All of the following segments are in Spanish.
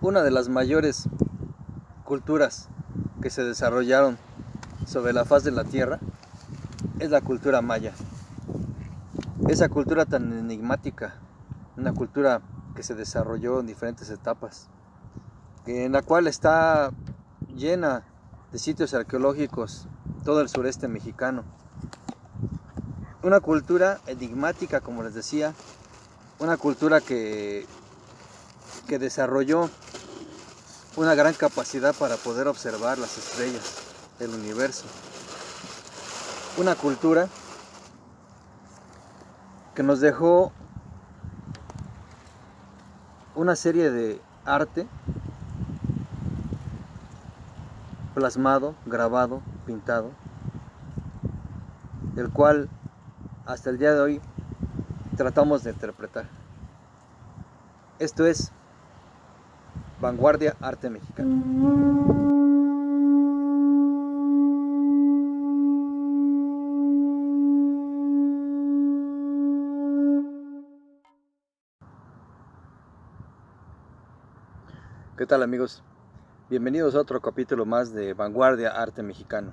Una de las mayores culturas que se desarrollaron sobre la faz de la tierra es la cultura maya. Esa cultura tan enigmática, una cultura que se desarrolló en diferentes etapas, en la cual está llena de sitios arqueológicos todo el sureste mexicano. Una cultura enigmática, como les decía, una cultura que desarrolló una gran capacidad para poder observar las estrellas del universo. Una cultura que nos dejó una serie de arte plasmado, grabado, pintado, el cual hasta el día de hoy tratamos de interpretar. Esto es Vanguardia Arte Mexicano. ¿Qué tal, amigos? Bienvenidos a otro capítulo más de Vanguardia Arte Mexicano.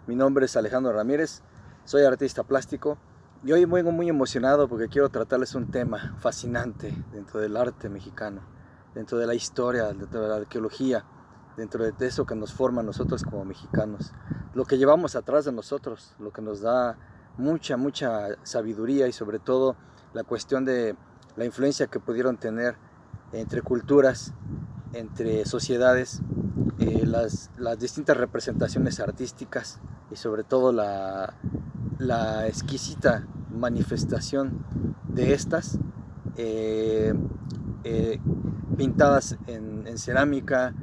Mi nombre es Alejandro Ramírez, soy artista plástico y hoy vengo muy emocionado porque quiero tratarles un tema fascinante dentro del arte mexicano, dentro de la historia, dentro de la arqueología, dentro de eso que nos forma a nosotros como mexicanos, lo que llevamos atrás de nosotros, lo que nos da mucha sabiduría y sobre todo la cuestión de la influencia que pudieron tener entre culturas, entre sociedades, las distintas representaciones artísticas y sobre todo la exquisita manifestación de estas pintadas en cerámica,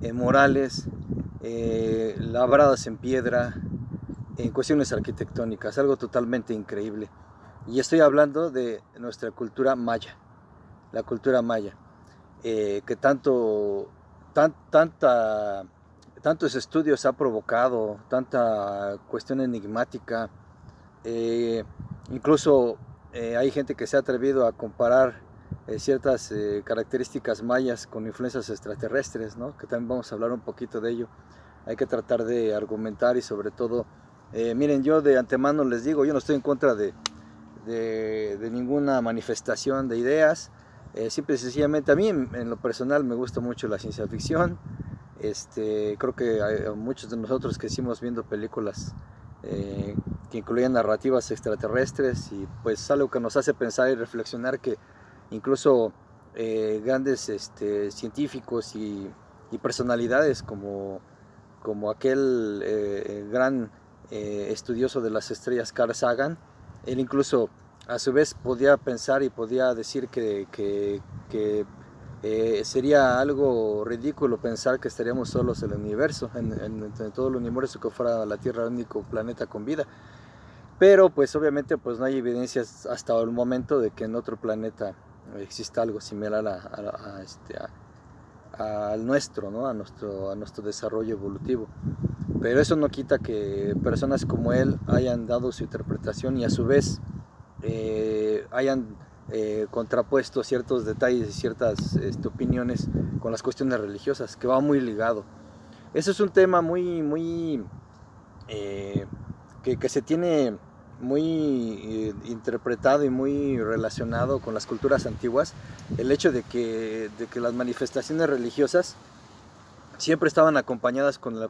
en murales, labradas en piedra, en cuestiones arquitectónicas, algo totalmente increíble. Y estoy hablando de nuestra cultura maya, la cultura maya. Que tantos estudios ha provocado, tanta cuestión enigmática, incluso hay gente que se ha atrevido a comparar ciertas características mayas con influencias extraterrestres, ¿no? Que también vamos a hablar un poquito de ello. Hay que tratar de argumentar y sobre todo, miren, yo de antemano les digo, yo no estoy en contra de ninguna manifestación de ideas. Simple y sencillamente a mí en lo personal me gusta mucho la ciencia ficción. Creo que muchos de nosotros crecimos viendo películas que incluían narrativas extraterrestres y pues algo que nos hace pensar y reflexionar que incluso grandes científicos y personalidades como aquel gran estudioso de las estrellas Carl Sagan, él incluso a su vez podía pensar y podía decir que sería algo ridículo pensar que estaríamos solos en el universo, en todo el universo, que fuera la Tierra el único planeta con vida. Pero pues obviamente pues no hay evidencias hasta el momento de que en otro planeta exista algo similar al nuestro, ¿no? a nuestro desarrollo evolutivo. Pero eso no quita que personas como él hayan dado su interpretación y a su vez hayan contrapuesto ciertos detalles y ciertas opiniones con las cuestiones religiosas, que va muy ligado. Eso es un tema muy que se tiene muy interpretado y muy relacionado con las culturas antiguas, el hecho de que las manifestaciones religiosas siempre estaban acompañadas con el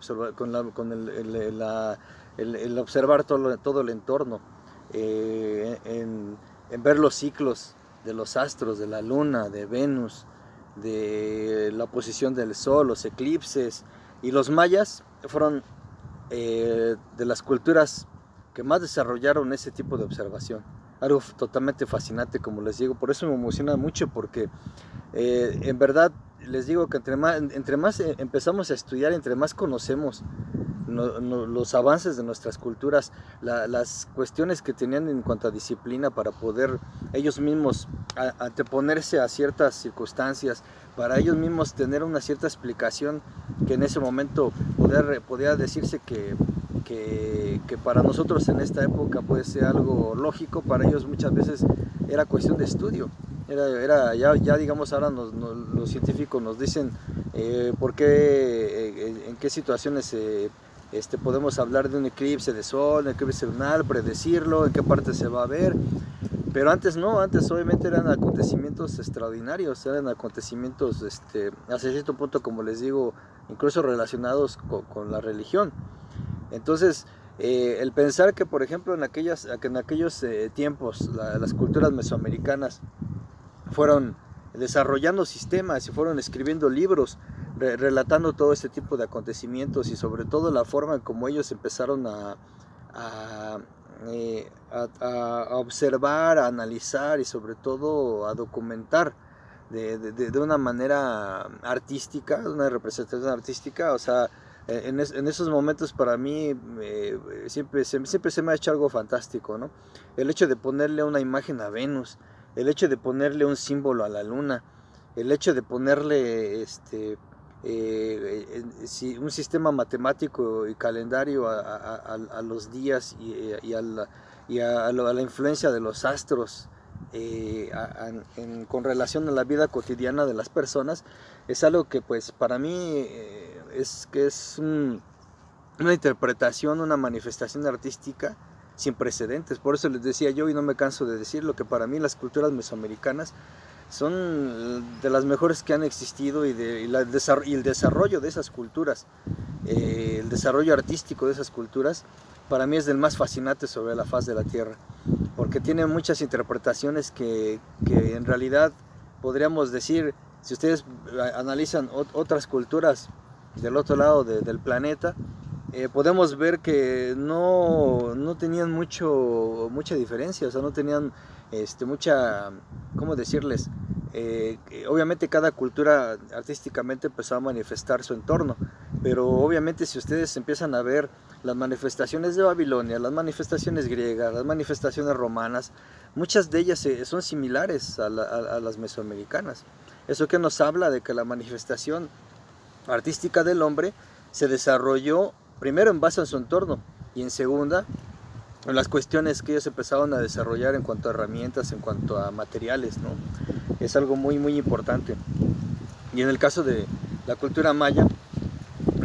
observar todo el entorno, en ver los ciclos de los astros, de la luna, de Venus, de la posición del sol, los eclipses. Y los mayas fueron de las culturas que más desarrollaron ese tipo de observación. Algo totalmente fascinante, como les digo. Por eso me emociona mucho, porque en verdad les digo que entre más empezamos a estudiar, entre más conocemos los avances de nuestras culturas, las cuestiones que tenían en cuanto a disciplina para poder ellos mismos anteponerse a ciertas circunstancias, para ellos mismos tener una cierta explicación que en ese momento podía decirse que para nosotros en esta época puede ser algo lógico, para ellos muchas veces era cuestión de estudio. Ya digamos, ahora los científicos nos dicen por qué, en qué situaciones podemos hablar de un eclipse de sol, un eclipse lunar, predecirlo, en qué parte se va a ver. Pero antes no, antes obviamente eran acontecimientos extraordinarios, eran acontecimientos hasta cierto punto, como les digo, incluso relacionados con la religión. Entonces, el pensar que, por ejemplo, en aquellos tiempos, las culturas mesoamericanas fueron desarrollando sistemas y fueron escribiendo libros relatando todo este tipo de acontecimientos, y sobre todo la forma en como ellos empezaron a, a observar, a analizar y sobre todo a documentar de una manera artística, de una representación artística. O sea, en esos momentos para mí siempre se me ha hecho algo fantástico, ¿no? El hecho de ponerle una imagen a Venus, el hecho de ponerle un símbolo a la luna, el hecho de ponerle un sistema matemático y calendario a los días y a la influencia de los astros con relación a la vida cotidiana de las personas, es algo que pues para mí es una interpretación, una manifestación artística sin precedentes. Por eso les decía yo, y no me canso de decirlo, que para mí las culturas mesoamericanas son de las mejores que han existido, y el desarrollo de esas culturas, el desarrollo artístico de esas culturas, para mí es del más fascinante sobre la faz de la tierra, porque tiene muchas interpretaciones que en realidad podríamos decir, si ustedes analizan otras culturas del otro lado del planeta, podemos ver que no tenían mucha diferencia, o sea, no tenían mucha, ¿cómo decirles? Obviamente cada cultura artísticamente empezó a manifestar su entorno, pero obviamente si ustedes empiezan a ver las manifestaciones de Babilonia, las manifestaciones griegas, las manifestaciones romanas, muchas de ellas son similares a las mesoamericanas. Eso que nos habla de que la manifestación artística del hombre se desarrolló primero en base a su entorno, y en segunda en las cuestiones que ellos empezaron a desarrollar en cuanto a herramientas, en cuanto a materiales, ¿no? Es algo muy importante. Y en el caso de la cultura maya,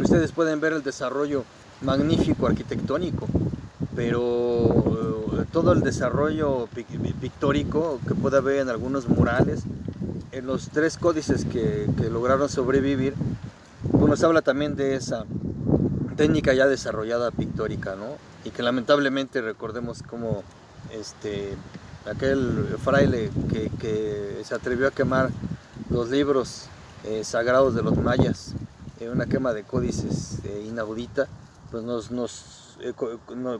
ustedes pueden ver el desarrollo magnífico arquitectónico, pero todo el desarrollo pictórico que puede haber en algunos murales, en los 3 códices que lograron sobrevivir, pues nos habla también de esa técnica ya desarrollada pictórica, ¿no? Y que lamentablemente recordemos como aquel fraile que se atrevió a quemar los libros sagrados de los mayas, una quema de códices inaudita, pues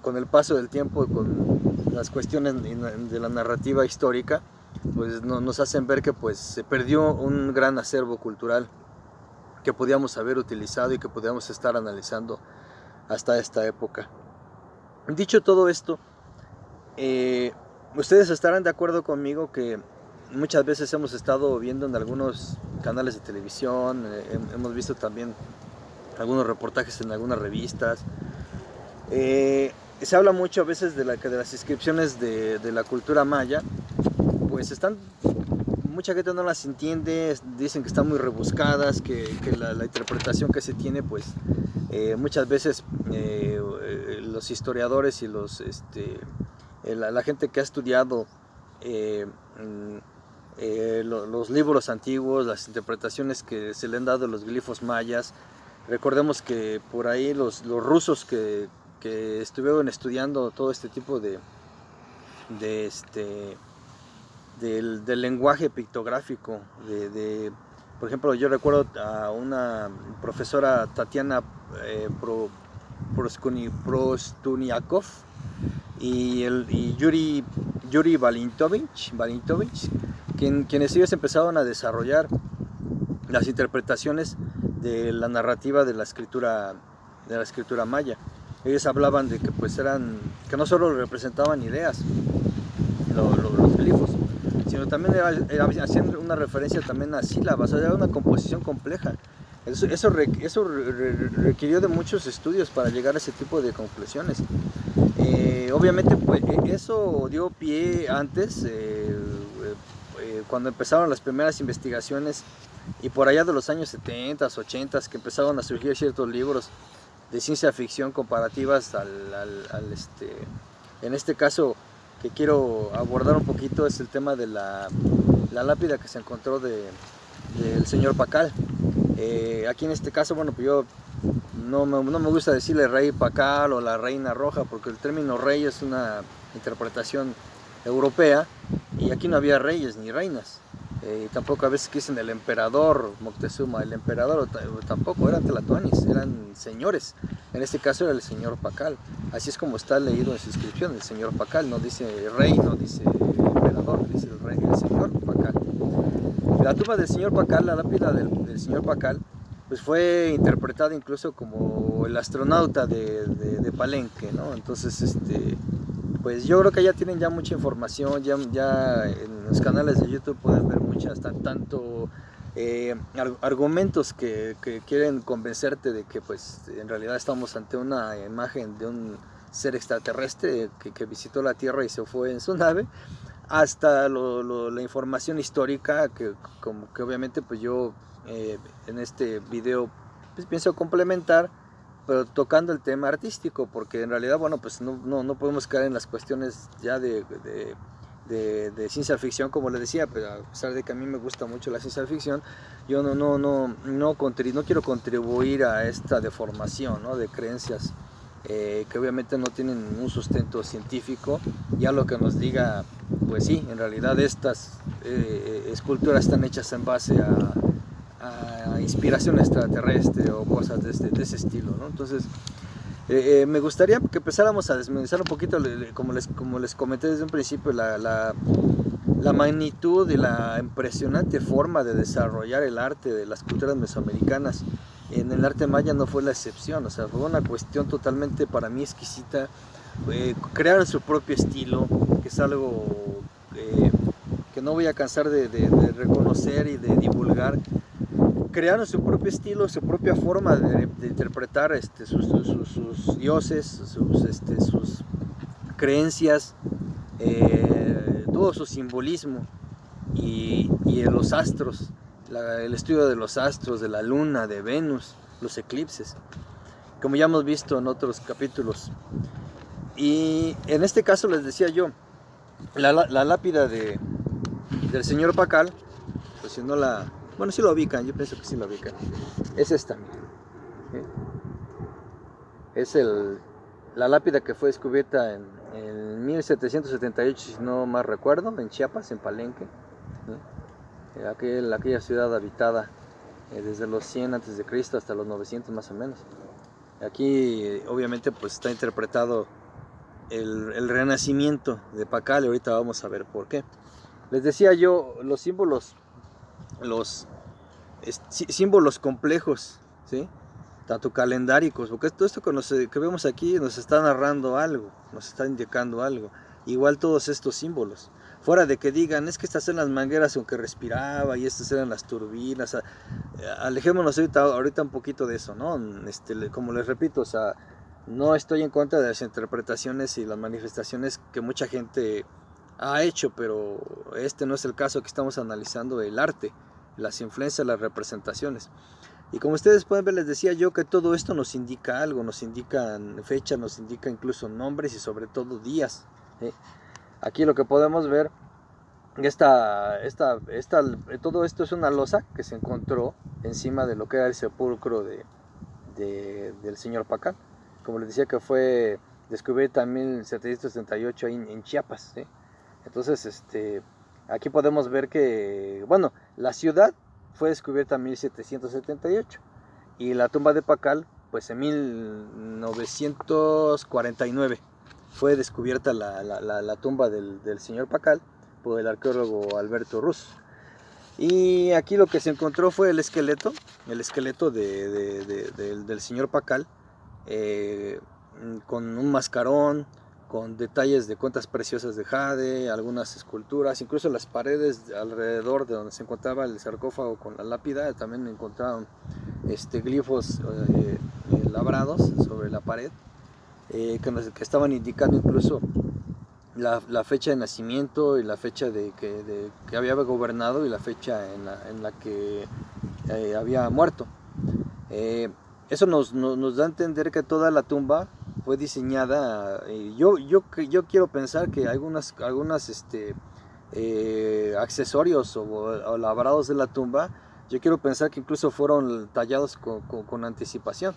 con el paso del tiempo, con las cuestiones de la narrativa histórica, pues nos hacen ver que pues se perdió un gran acervo cultural que podíamos haber utilizado y que podíamos estar analizando hasta esta época. Dicho todo esto, ustedes estarán de acuerdo conmigo que muchas veces hemos estado viendo en algunos canales de televisión, hemos visto también algunos reportajes en algunas revistas, se habla mucho a veces de las inscripciones de la cultura maya, pues mucha gente no las entiende, dicen que están muy rebuscadas, que la interpretación que se tiene, pues muchas veces los historiadores y la gente que ha estudiado los libros antiguos, las interpretaciones que se le han dado a los glifos mayas. Recordemos que por ahí los rusos que estuvieron estudiando todo este tipo del lenguaje pictográfico, por ejemplo, yo recuerdo a una profesora, Tatiana Prostuniakov, y Yuri Valintovich, quienes ellos empezaron a desarrollar las interpretaciones de la narrativa de la escritura maya. Ellos hablaban de que pues que no solo representaban ideas los glifos, sino también hacían una referencia también a sílabas, o sea, era una composición compleja. Eso requirió de muchos estudios para llegar a ese tipo de conclusiones. Obviamente pues eso dio pie antes cuando empezaron las primeras investigaciones y por allá de los años 70, 80, que empezaron a surgir ciertos libros de ciencia ficción comparativas en este caso que quiero abordar un poquito es el tema de la lápida que se encontró del señor Pacal. Aquí en este caso, bueno, pues yo no me gusta decirle rey Pacal o la reina roja, porque el término rey es una interpretación europea y aquí no había reyes ni reinas. Tampoco a veces que dicen el emperador Moctezuma, el emperador tampoco, eran tlatoanis, eran señores. En este caso era el señor Pacal, así es como está leído en su inscripción, el señor Pacal, no dice rey, no dice emperador, dice el rey, el señor Pacal. La tumba del señor Pacal, la lápida del señor Pacal, pues fue interpretada incluso como el astronauta de Palenque, ¿no? Entonces, pues yo creo que ya tienen ya mucha información, ya en los canales de YouTube pueden ver muchas, tanto argumentos que quieren convencerte de que pues en realidad estamos ante una imagen de un ser extraterrestre que visitó la Tierra y se fue en su nave, hasta la información histórica que obviamente pues yo en este video pues pienso complementar, pero tocando el tema artístico, porque en realidad, bueno, pues no podemos caer en las cuestiones ya de ciencia ficción, como les decía, pero a pesar de que a mí me gusta mucho la ciencia ficción, yo no quiero contribuir a esta deformación, ¿no?, de creencias que obviamente no tienen un sustento científico, ya lo que nos diga, pues sí, en realidad estas esculturas están hechas en base a inspiración extraterrestre o cosas de ese estilo, ¿no? Entonces me gustaría que empezáramos a desmenuzar un poquito, como les comenté desde un principio, la magnitud y la impresionante forma de desarrollar el arte de las culturas mesoamericanas. En el arte maya no fue la excepción, o sea, fue una cuestión totalmente para mí exquisita. Crearon su propio estilo, que es algo que no voy a cansar de reconocer y de divulgar. Crearon su propio estilo, su propia forma de interpretar sus dioses, sus creencias, todo su simbolismo y los astros, el estudio de los astros, de la luna, de Venus, los eclipses, como ya hemos visto en otros capítulos. Y en este caso les decía yo, la lápida del señor Pacal, pues si no la... Bueno, sí lo ubican, yo pienso que sí lo ubican. Es esta. Es la lápida que fue descubierta en 1778, si no más recuerdo, en Chiapas, en Palenque. Aquella ciudad habitada desde los 100 a.C. hasta los 900 más o menos. Aquí obviamente pues está interpretado el renacimiento de Pacal y ahorita vamos a ver por qué. Les decía yo, los símbolos complejos, ¿sí?, tanto calendáricos, porque todo esto que vemos aquí nos está narrando algo, nos está indicando algo. Igual todos estos símbolos, fuera de que digan, es que estas eran las mangueras con que respiraba y estas eran las turbinas, alejémonos ahorita un poquito de eso, ¿no? Como les repito, o sea, no estoy en contra de las interpretaciones y las manifestaciones que mucha gente ha hecho, pero este no es el caso. Que estamos analizando el arte, las influencias, las representaciones. Y como ustedes pueden ver, les decía yo que todo esto nos indica algo, nos indican fechas, nos indica incluso nombres y sobre todo días. Aquí lo que podemos ver, todo esto es una losa que se encontró encima de lo que era el sepulcro del señor Pacal. Como les decía, que fue descubierta en 1778 ahí en Chiapas, ¿sí? Entonces, aquí podemos ver que, bueno, la ciudad fue descubierta en 1778 y la tumba de Pacal, pues en 1949 fue descubierta la tumba del señor Pacal por el arqueólogo Alberto Ruz. Y aquí lo que se encontró fue el esqueleto del señor Pacal, con un mascarón, con detalles de conchas preciosas de jade, algunas esculturas, incluso las paredes alrededor de donde se encontraba el sarcófago con la lápida, también encontraron glifos labrados sobre la pared, que estaban indicando incluso la fecha de nacimiento y la fecha de que había gobernado y la fecha en la que había muerto. Eso nos da a entender que toda la tumba fue diseñada. Yo quiero pensar que algunas accesorios o labrados de la tumba, yo quiero pensar que incluso fueron tallados con anticipación,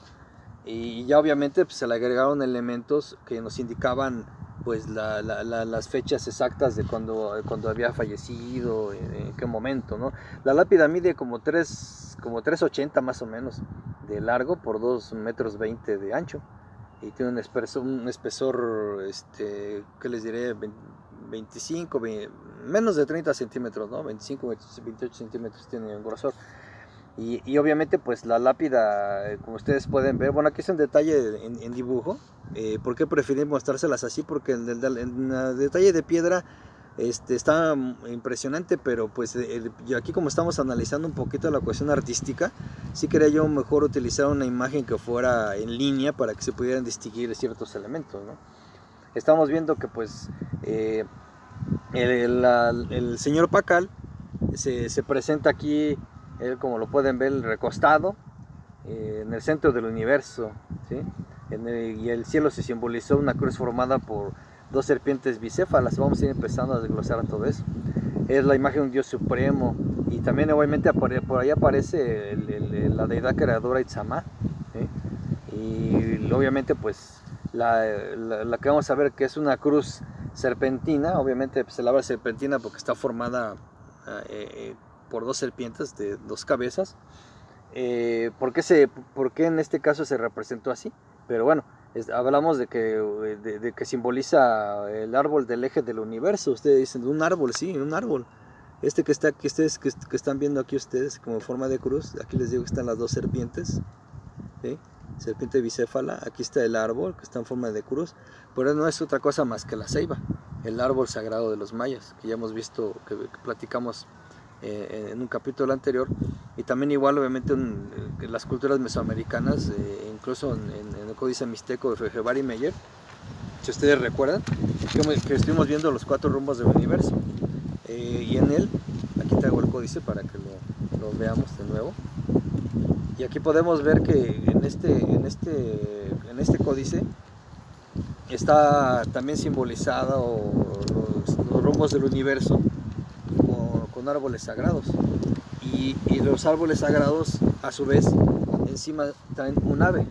y ya obviamente pues, se le agregaron elementos que nos indicaban pues las fechas exactas de cuando había fallecido, en qué momento, ¿no? La lápida mide como 3,80 más o menos de largo por 2,20 metros de ancho, y tiene un espesor, ¿qué les diré? 25, menos de 30 centímetros, ¿no? 25, 28 centímetros tiene un grosor. Y obviamente pues la lápida, como ustedes pueden ver, bueno, aquí es un detalle en dibujo. ¿Por qué preferí mostrárselas así? Porque el detalle de piedra está impresionante, pero pues yo aquí, como estamos analizando un poquito la cuestión artística, sí quería yo mejor utilizar una imagen que fuera en línea para que se pudieran distinguir ciertos elementos, ¿no? Estamos viendo que pues el señor Pacal se presenta aquí, él, como lo pueden ver, recostado en el centro del universo, ¿sí? Y el cielo se simbolizó una cruz formada por 2 serpientes bicéfalas. Vamos a ir empezando a desglosar todo eso. Es la imagen de un Dios supremo, y también obviamente por ahí aparece la deidad creadora Itzamá, ¿sí? Y obviamente pues la que vamos a ver, que es una cruz serpentina. Obviamente pues, se llama serpentina porque está formada por 2 serpientes de 2 cabezas. ¿Por qué en este caso se representó así? Pero bueno, hablamos de que simboliza el árbol del eje del universo. Ustedes dicen, un árbol, sí, un árbol. Que están viendo aquí ustedes como forma de cruz, aquí les digo que están las 2 serpientes, ¿sí? Serpiente bicéfala, aquí está el árbol que está en forma de cruz, pero no es otra cosa más que la ceiba, el árbol sagrado de los mayas, que ya hemos visto, que platicamos en un capítulo anterior. Y también igual obviamente en las culturas mesoamericanas, incluso en el códice mixteco de Hebar y Meyer, si ustedes recuerdan, que estuvimos viendo los 4 rumbos del universo, y en él, aquí traigo el códice para que lo veamos de nuevo. Y aquí podemos ver que en este códice está también simbolizado los rumbos del universo con árboles sagrados. Y los árboles sagrados, a su vez, encima traen un ave.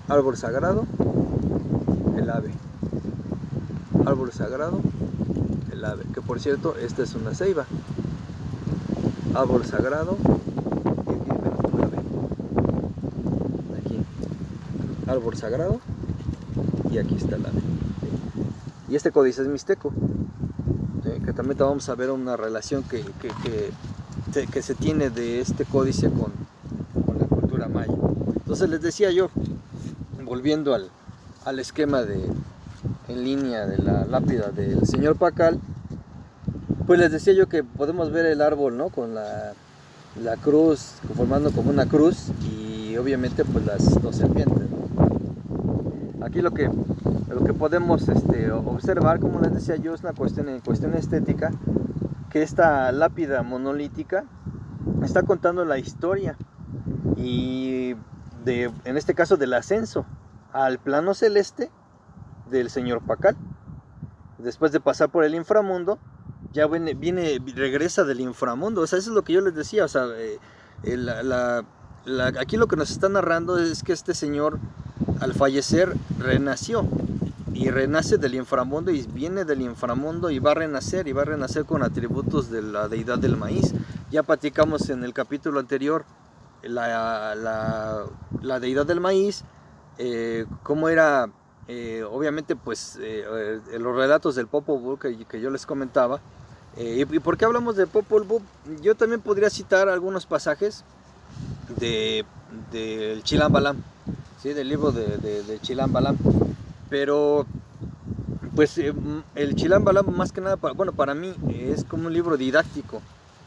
Árbol sagrado, el ave. Árbol sagrado, el ave. Que por cierto, esta es una ceiba. Árbol sagrado, y aquí vemos un ave. Aquí. Árbol sagrado, y aquí está el ave. Y este códice es mixteco, ¿sí? Que también vamos a ver una relación que se tiene de este códice con la cultura maya. Entonces les decía yo, volviendo al esquema en línea de la lápida del señor Pacal, pues les decía yo que podemos ver el árbol, ¿no? Con la cruz, formando como una cruz, y obviamente pues las 2 serpientes, ¿no? Aquí lo que podemos observar, como les decía yo, es una cuestión estética, que esta lápida monolítica está contando la historia, y en este caso del ascenso al plano celeste del señor Pacal. Después de pasar por el inframundo, ya regresa del inframundo. O sea, eso es lo que yo les decía. O sea, aquí lo que nos está narrando es que este señor, al fallecer, renació, y renace del inframundo, y viene del inframundo y va a renacer con atributos de la deidad del maíz. Ya platicamos en el capítulo anterior la deidad del maíz, cómo era, obviamente pues los relatos del Popol Vuh que yo les comentaba. ¿Y por qué hablamos de Popol Vuh? Yo también podría citar algunos pasajes del Chilam Balam, ¿sí? Del libro de Chilam Balam. Pero pues el Chilam Balam, más que nada, para mí es como un libro didáctico,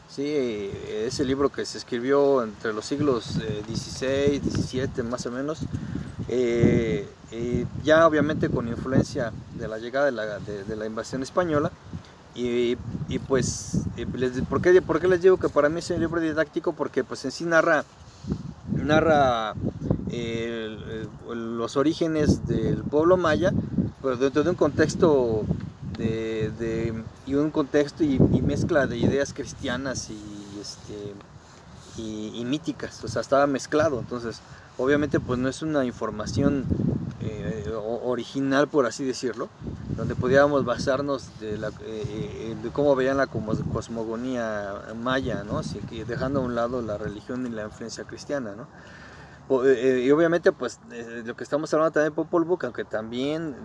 ¿sí? Es el libro que se escribió entre los siglos XVI, XVII más o menos. ya obviamente con influencia de la llegada de la invasión española. Y pues, ¿por qué les digo que para mí es un libro didáctico? Porque pues en sí narra los orígenes del pueblo maya, pero dentro de un contexto y mezcla de ideas cristianas y míticas, o sea, estaba mezclado. Entonces obviamente pues no es una información original, por así decirlo, donde podíamos basarnos de cómo veían la cosmogonía maya, ¿no? Así que dejando a un lado la religión y la influencia cristiana, ¿no? Y obviamente pues lo que estamos hablando también de Popol Vuh, aunque también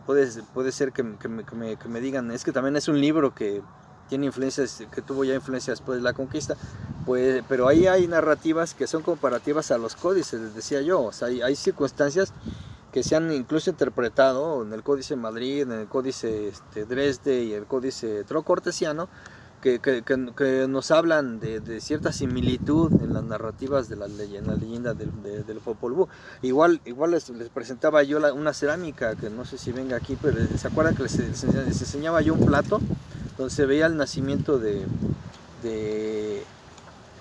puede ser que me digan, es que también es un libro que tiene influencias, que tuvo ya influencias después de la conquista, pues, pero ahí hay narrativas que son comparativas a los códices, les decía yo. O sea, hay circunstancias que se han incluso interpretado en el Códice Madrid, en el Códice Dresde y el Códice Trocortesiano, que nos hablan de cierta similitud en las narrativas de la leyenda del Popol Vuh. Igual les presentaba yo una cerámica, que no sé si venga aquí, pero ¿se acuerdan que les enseñaba yo un plato donde se veía el nacimiento del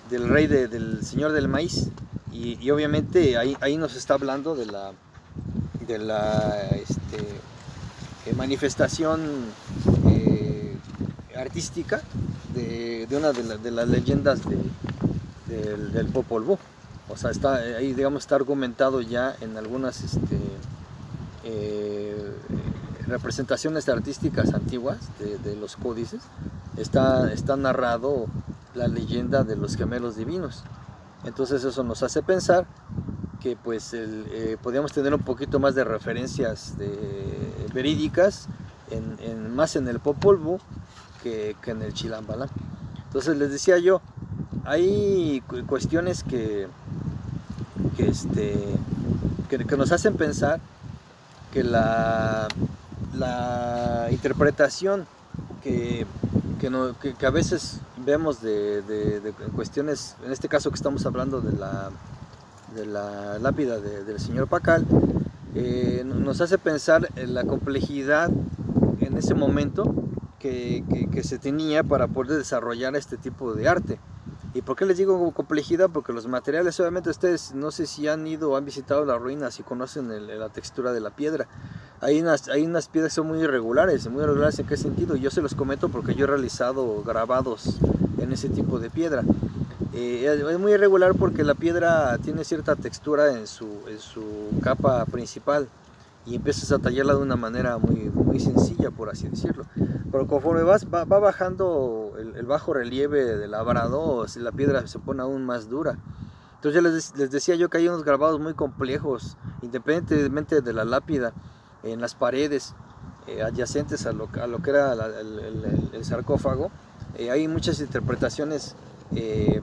rey, del señor del maíz? Y obviamente ahí nos está hablando de la manifestación artística de una de las leyendas del Popol Vuh. O sea, ahí, digamos, está argumentado ya en algunas representaciones artísticas antiguas de los códices. Está narrado la leyenda de los gemelos divinos. Entonces eso nos hace pensar que pues podríamos tener un poquito más de referencias verídicas más en el Popol Vuh que en el Chilam Balam. Entonces les decía yo, hay cuestiones que nos hacen pensar que la interpretación que a veces vemos de cuestiones, en este caso que estamos hablando de la lápida del señor Pacal, nos hace pensar en la complejidad en ese momento que se tenía para poder desarrollar este tipo de arte. ¿Y por qué les digo complejidad? Porque los materiales, obviamente ustedes no sé si han ido o han visitado las ruinas y conocen la textura de la piedra. Hay unas piedras que son muy irregulares ¿en qué sentido? Yo se los comento porque yo he realizado grabados en ese tipo de piedra. Es muy irregular porque la piedra tiene cierta textura en su capa principal y empiezas a tallarla de una manera muy, muy sencilla, por así decirlo. Pero conforme va bajando el bajo relieve del labrado, la piedra se pone aún más dura. Entonces ya les decía yo que hay unos grabados muy complejos, independientemente de la lápida, en las paredes adyacentes a lo que era el sarcófago. Hay muchas interpretaciones de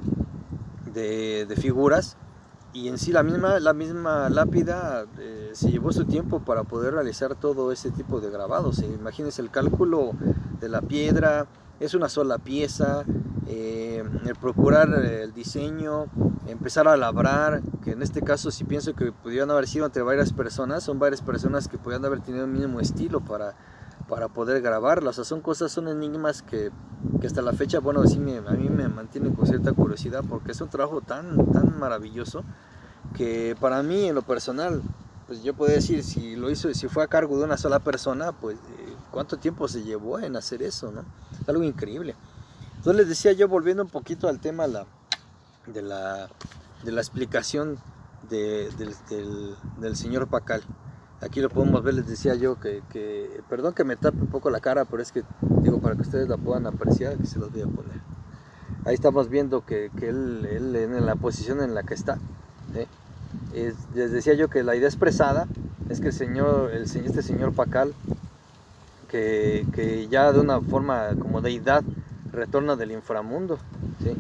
figuras, y en sí la misma lápida se llevó su tiempo para poder realizar todo ese tipo de grabados. Imagínense el cálculo de la piedra, es una sola pieza, el procurar el diseño, empezar a labrar, que en este caso sí pienso que pudieron haber sido entre varias personas, son varias personas que pudieran haber tenido el mismo estilo para poder grabarla. O sea, son enigmas que hasta la fecha, bueno, sí a mí me mantienen con cierta curiosidad, porque es un trabajo tan maravilloso que para mí, en lo personal, pues yo puedo decir, si fue a cargo de una sola persona, pues cuánto tiempo se llevó en hacer eso, ¿no? Es algo increíble. Entonces les decía yo, volviendo un poquito al tema de la explicación del señor Pacal. Aquí lo podemos ver, les decía yo perdón que me tape un poco la cara, pero es que digo, para que ustedes la puedan apreciar, que se los voy a poner. Ahí estamos viendo que él en la posición en la que está, les decía yo que la idea expresada es que este señor Pacal, que ya de una forma como deidad retorna del inframundo, ¿sí?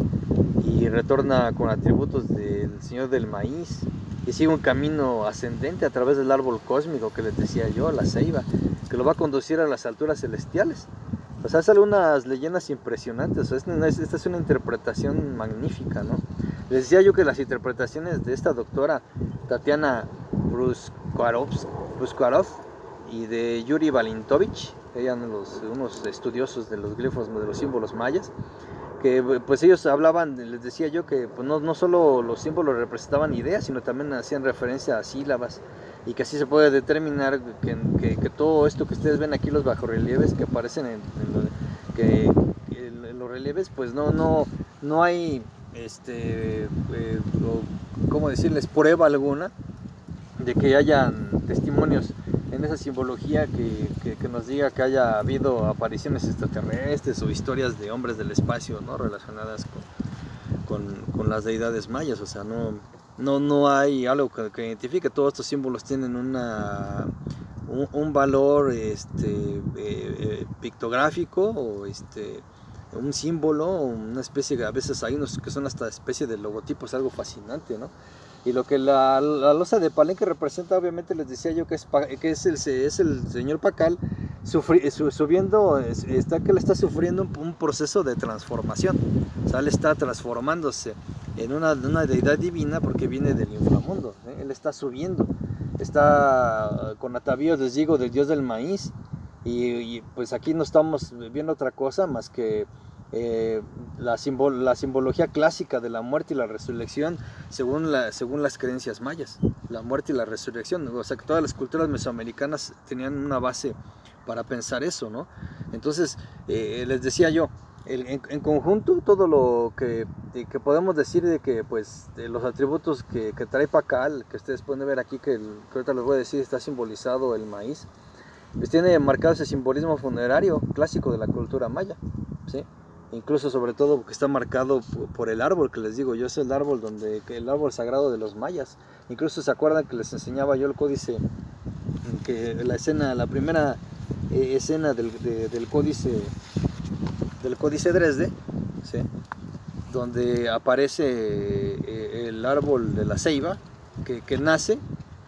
Y retorna con atributos del señor del maíz, y sigue un camino ascendente a través del árbol cósmico que les decía yo, la ceiba, que lo va a conducir a las alturas celestiales. O sea, es algunas leyendas impresionantes. O sea, esta es una interpretación magnífica, ¿no? Les decía yo que las interpretaciones de esta doctora Tatiana Pushkarov y de Yuri Valintovich, que eran unos estudiosos de los glifos, de los símbolos mayas, que pues ellos hablaban, les decía yo, que pues no solo los símbolos representaban ideas, sino también hacían referencia a sílabas, y que así se puede determinar que todo esto que ustedes ven aquí, los bajorrelieves que aparecen en los relieves, pues no hay, ¿cómo decirles?, prueba alguna de que hayan testimonios en esa simbología que nos diga que haya habido apariciones extraterrestres o historias de hombres del espacio, ¿no?, relacionadas con las deidades mayas. O sea, no hay algo que identifique. Todos estos símbolos tienen un valor pictográfico, o un símbolo, una especie, a veces hay unos que son hasta especie de logotipos, algo fascinante, ¿no? Y lo que la losa de Palenque representa, obviamente les decía yo que es el señor Pacal subiendo, que él está sufriendo un proceso de transformación. O sea, él está transformándose en una deidad divina, porque viene del inframundo, ¿eh? Él está subiendo, está con atavíos, les digo, del dios del maíz, y pues aquí no estamos viendo otra cosa más que la simbología clásica de la muerte y la resurrección, según las creencias mayas, la muerte y la resurrección. O sea, que todas las culturas mesoamericanas tenían una base para pensar eso, ¿no? Entonces, les decía yo, en conjunto, todo lo que podemos decir de que, pues, de los atributos que trae Pacal, que ustedes pueden ver aquí, que ahorita les voy a decir, está simbolizado el maíz, pues tiene marcado ese simbolismo funerario clásico de la cultura maya, ¿sí? Incluso, sobre todo, porque está marcado por el árbol, que les digo yo, es el árbol el árbol sagrado de los mayas. Incluso se acuerdan que les enseñaba yo el códice, que la primera escena del códice Dresde, ¿sí?, donde aparece el árbol de la ceiba, que nace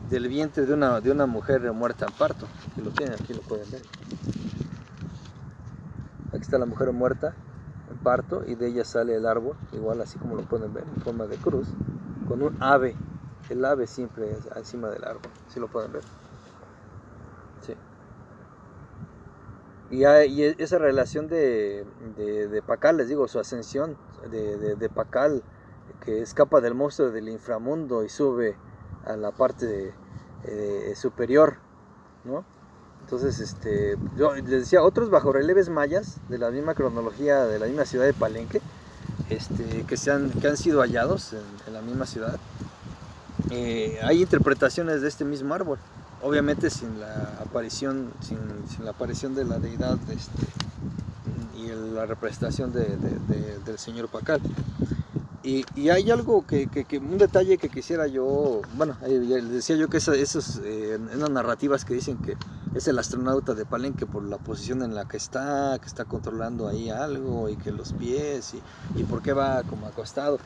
del vientre de una mujer muerta en parto. Aquí lo tienen, aquí lo pueden ver. Aquí está la mujer muerta en parto, y de ella sale el árbol, igual así como lo pueden ver, en forma de cruz, con un ave, el ave siempre encima del árbol, así lo pueden ver. Sí. Y esa relación de Pacal, les digo, su ascensión de Pacal, que escapa del monstruo del inframundo y sube a la parte superior, ¿no? Entonces, yo les decía, otros bajorrelieves mayas de la misma cronología, de la misma ciudad de Palenque, que han sido hallados en la misma ciudad, hay interpretaciones de este mismo árbol, obviamente sin la aparición de la deidad, y la representación del señor Pacal. Y hay algo un detalle que quisiera yo, bueno, les decía yo que esas narrativas que dicen que es el astronauta de Palenque por la posición en la que está controlando ahí algo, y que los pies, y por qué va como acostado.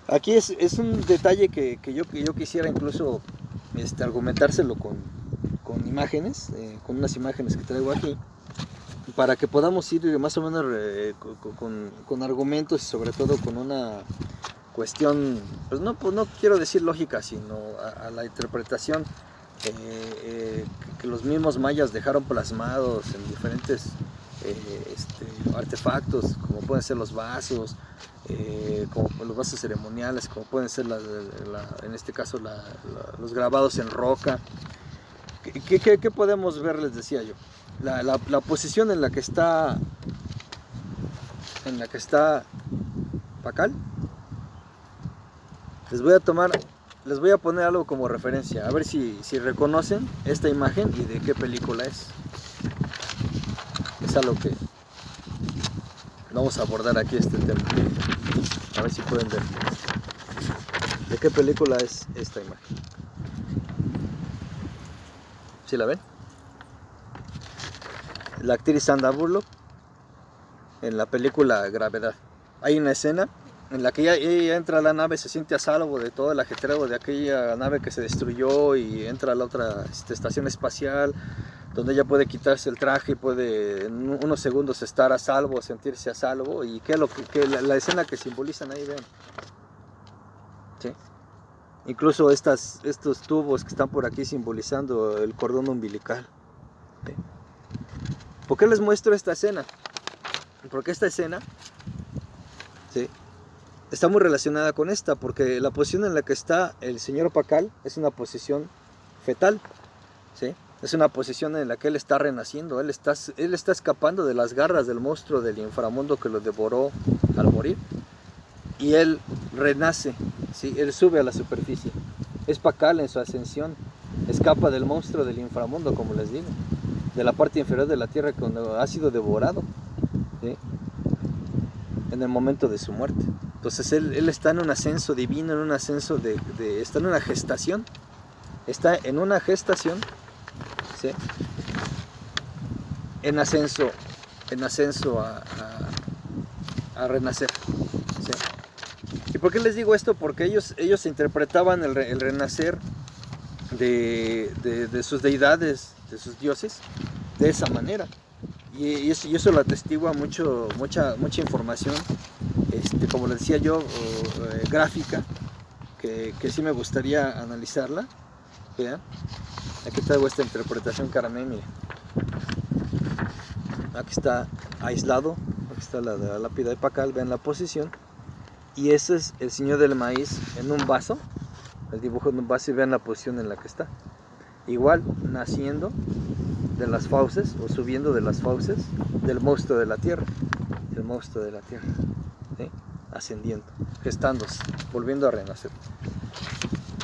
Aquí es un detalle que yo quisiera incluso argumentárselo con imágenes, con unas imágenes que traigo aquí, para que podamos ir más o menos con argumentos, y sobre todo con una cuestión, pues no quiero decir lógica, sino a la interpretación que los mismos mayas dejaron plasmados en diferentes artefactos, como pueden ser los vasos, como los vasos ceremoniales, como pueden ser en este caso los grabados en roca. ¿Qué podemos ver? Les decía yo, la posición en la que está Pacal. Les voy a poner algo como referencia, a ver si reconocen esta imagen y de qué película es. Es algo que vamos a abordar aquí, este tema. A ver si pueden ver de qué película es esta imagen. ¿Sí la ven? La actriz Sandra Bullock en la película Gravedad. Hay una escena en la que ella entra a la nave, se siente a salvo de todo el ajetreo de aquella nave que se destruyó, y entra a la otra estación espacial, donde ella puede quitarse el traje y puede en unos segundos estar a salvo, sentirse a salvo. Y la escena que simbolizan ahí, vean. ¿Sí? Incluso estos tubos que están por aquí simbolizando el cordón umbilical. ¿Sí? ¿Por qué les muestro esta escena? Porque esta escena, ¿sí?, está muy relacionada con esta, porque la posición en la que está el señor Pakal es una posición fetal, ¿sí? Es una posición en la que él está renaciendo, él está escapando de las garras del monstruo del inframundo que lo devoró al morir, y él renace, ¿sí? Él sube a la superficie. Es Pakal en su ascensión, escapa del monstruo del inframundo, como les digo, de la parte inferior de la tierra cuando ha sido devorado, ¿sí?, en el momento de su muerte. Entonces él está en un ascenso divino, en un ascenso está en una gestación, ¿sí?, en ascenso a renacer, ¿sí? ¿Y por qué les digo esto? Porque ellos interpretaban el renacer de sus deidades, de sus dioses, de esa manera. Y eso lo atestigua mucha información, como les decía yo, gráfica, que sí me gustaría analizarla. Vean, aquí traigo esta interpretación Karamé, miren. Aquí está aislado, aquí está la lápida de Pakal, vean la posición. Y ese es el señor del maíz en un vaso, el dibujo en un vaso, y vean la posición en la que está. Igual, naciendo de las fauces, o subiendo de las fauces del monstruo de la tierra, ¿sí?, ascendiendo, gestándose, volviendo a renacer.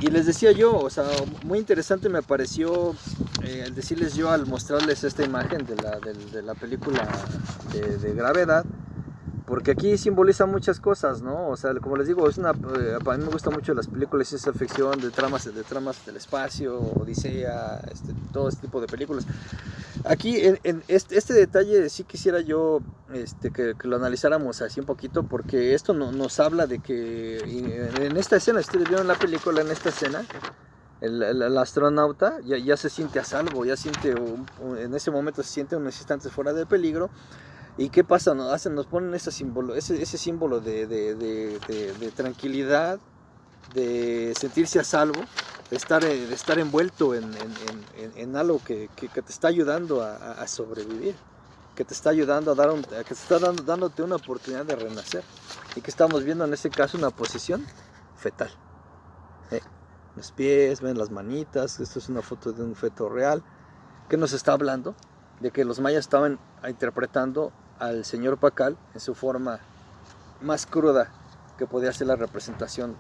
Y les decía yo, o sea, muy interesante me pareció el decirles yo, al mostrarles esta imagen de la película de Gravedad, porque aquí simboliza muchas cosas, ¿no? O sea, como les digo, para mí me gustan mucho las películas de ciencia ficción, de tramas del espacio, Odisea, todo este tipo de películas. Aquí, en este detalle, sí quisiera yo que lo analizáramos así un poquito, porque esto nos habla de que en esta escena, si ustedes vieron la película, en esta escena, el astronauta ya se siente a salvo, ya siente, en ese momento se siente unos instantes fuera de peligro. ¿Y qué pasa? Nos ponen ese símbolo de tranquilidad, de sentirse a salvo, de estar envuelto en algo que te está ayudando a sobrevivir, que te está ayudando que te está dándote una oportunidad de renacer, y que estamos viendo en este caso una posición fetal. Los pies, ven las manitas, esto es una foto de un feto real, que nos está hablando de que los mayas estaban interpretando al señor Pakal en su forma más cruda que podía ser la representación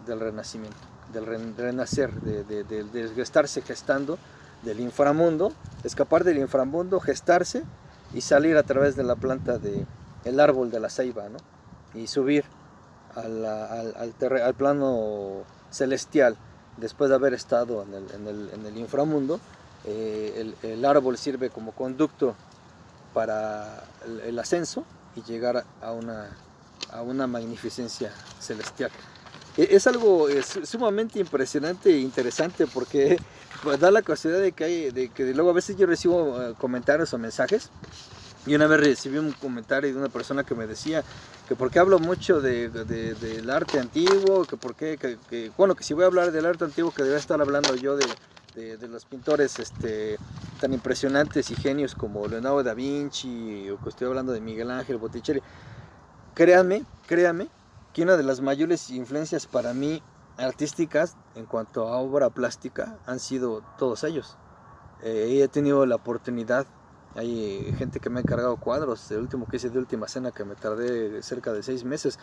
del renacimiento, del renacer, de estarse gestando del inframundo, escapar del inframundo, gestarse y salir a través de la planta del árbol de la ceiba, ¿no?, y subir al plano celestial después de haber estado en el inframundo. El árbol sirve como conducto para el ascenso y llegar a una magnificencia celestial. Es algo sumamente impresionante e interesante, porque pues, da la casualidad de que luego a veces yo recibo comentarios o mensajes. Y una vez recibí un comentario de una persona que me decía que por qué hablo mucho del arte antiguo, que si voy a hablar del arte antiguo, que debería estar hablando yo de los pintores tan impresionantes y genios como Leonardo da Vinci, o que estoy hablando de Miguel Ángel, Botticelli. Créanme que una de las mayores influencias para mí artísticas en cuanto a obra plástica han sido todos ellos. He tenido la oportunidad, hay gente que me ha encargado cuadros, el último que hice de Última Cena, que me tardé cerca de 6 meses.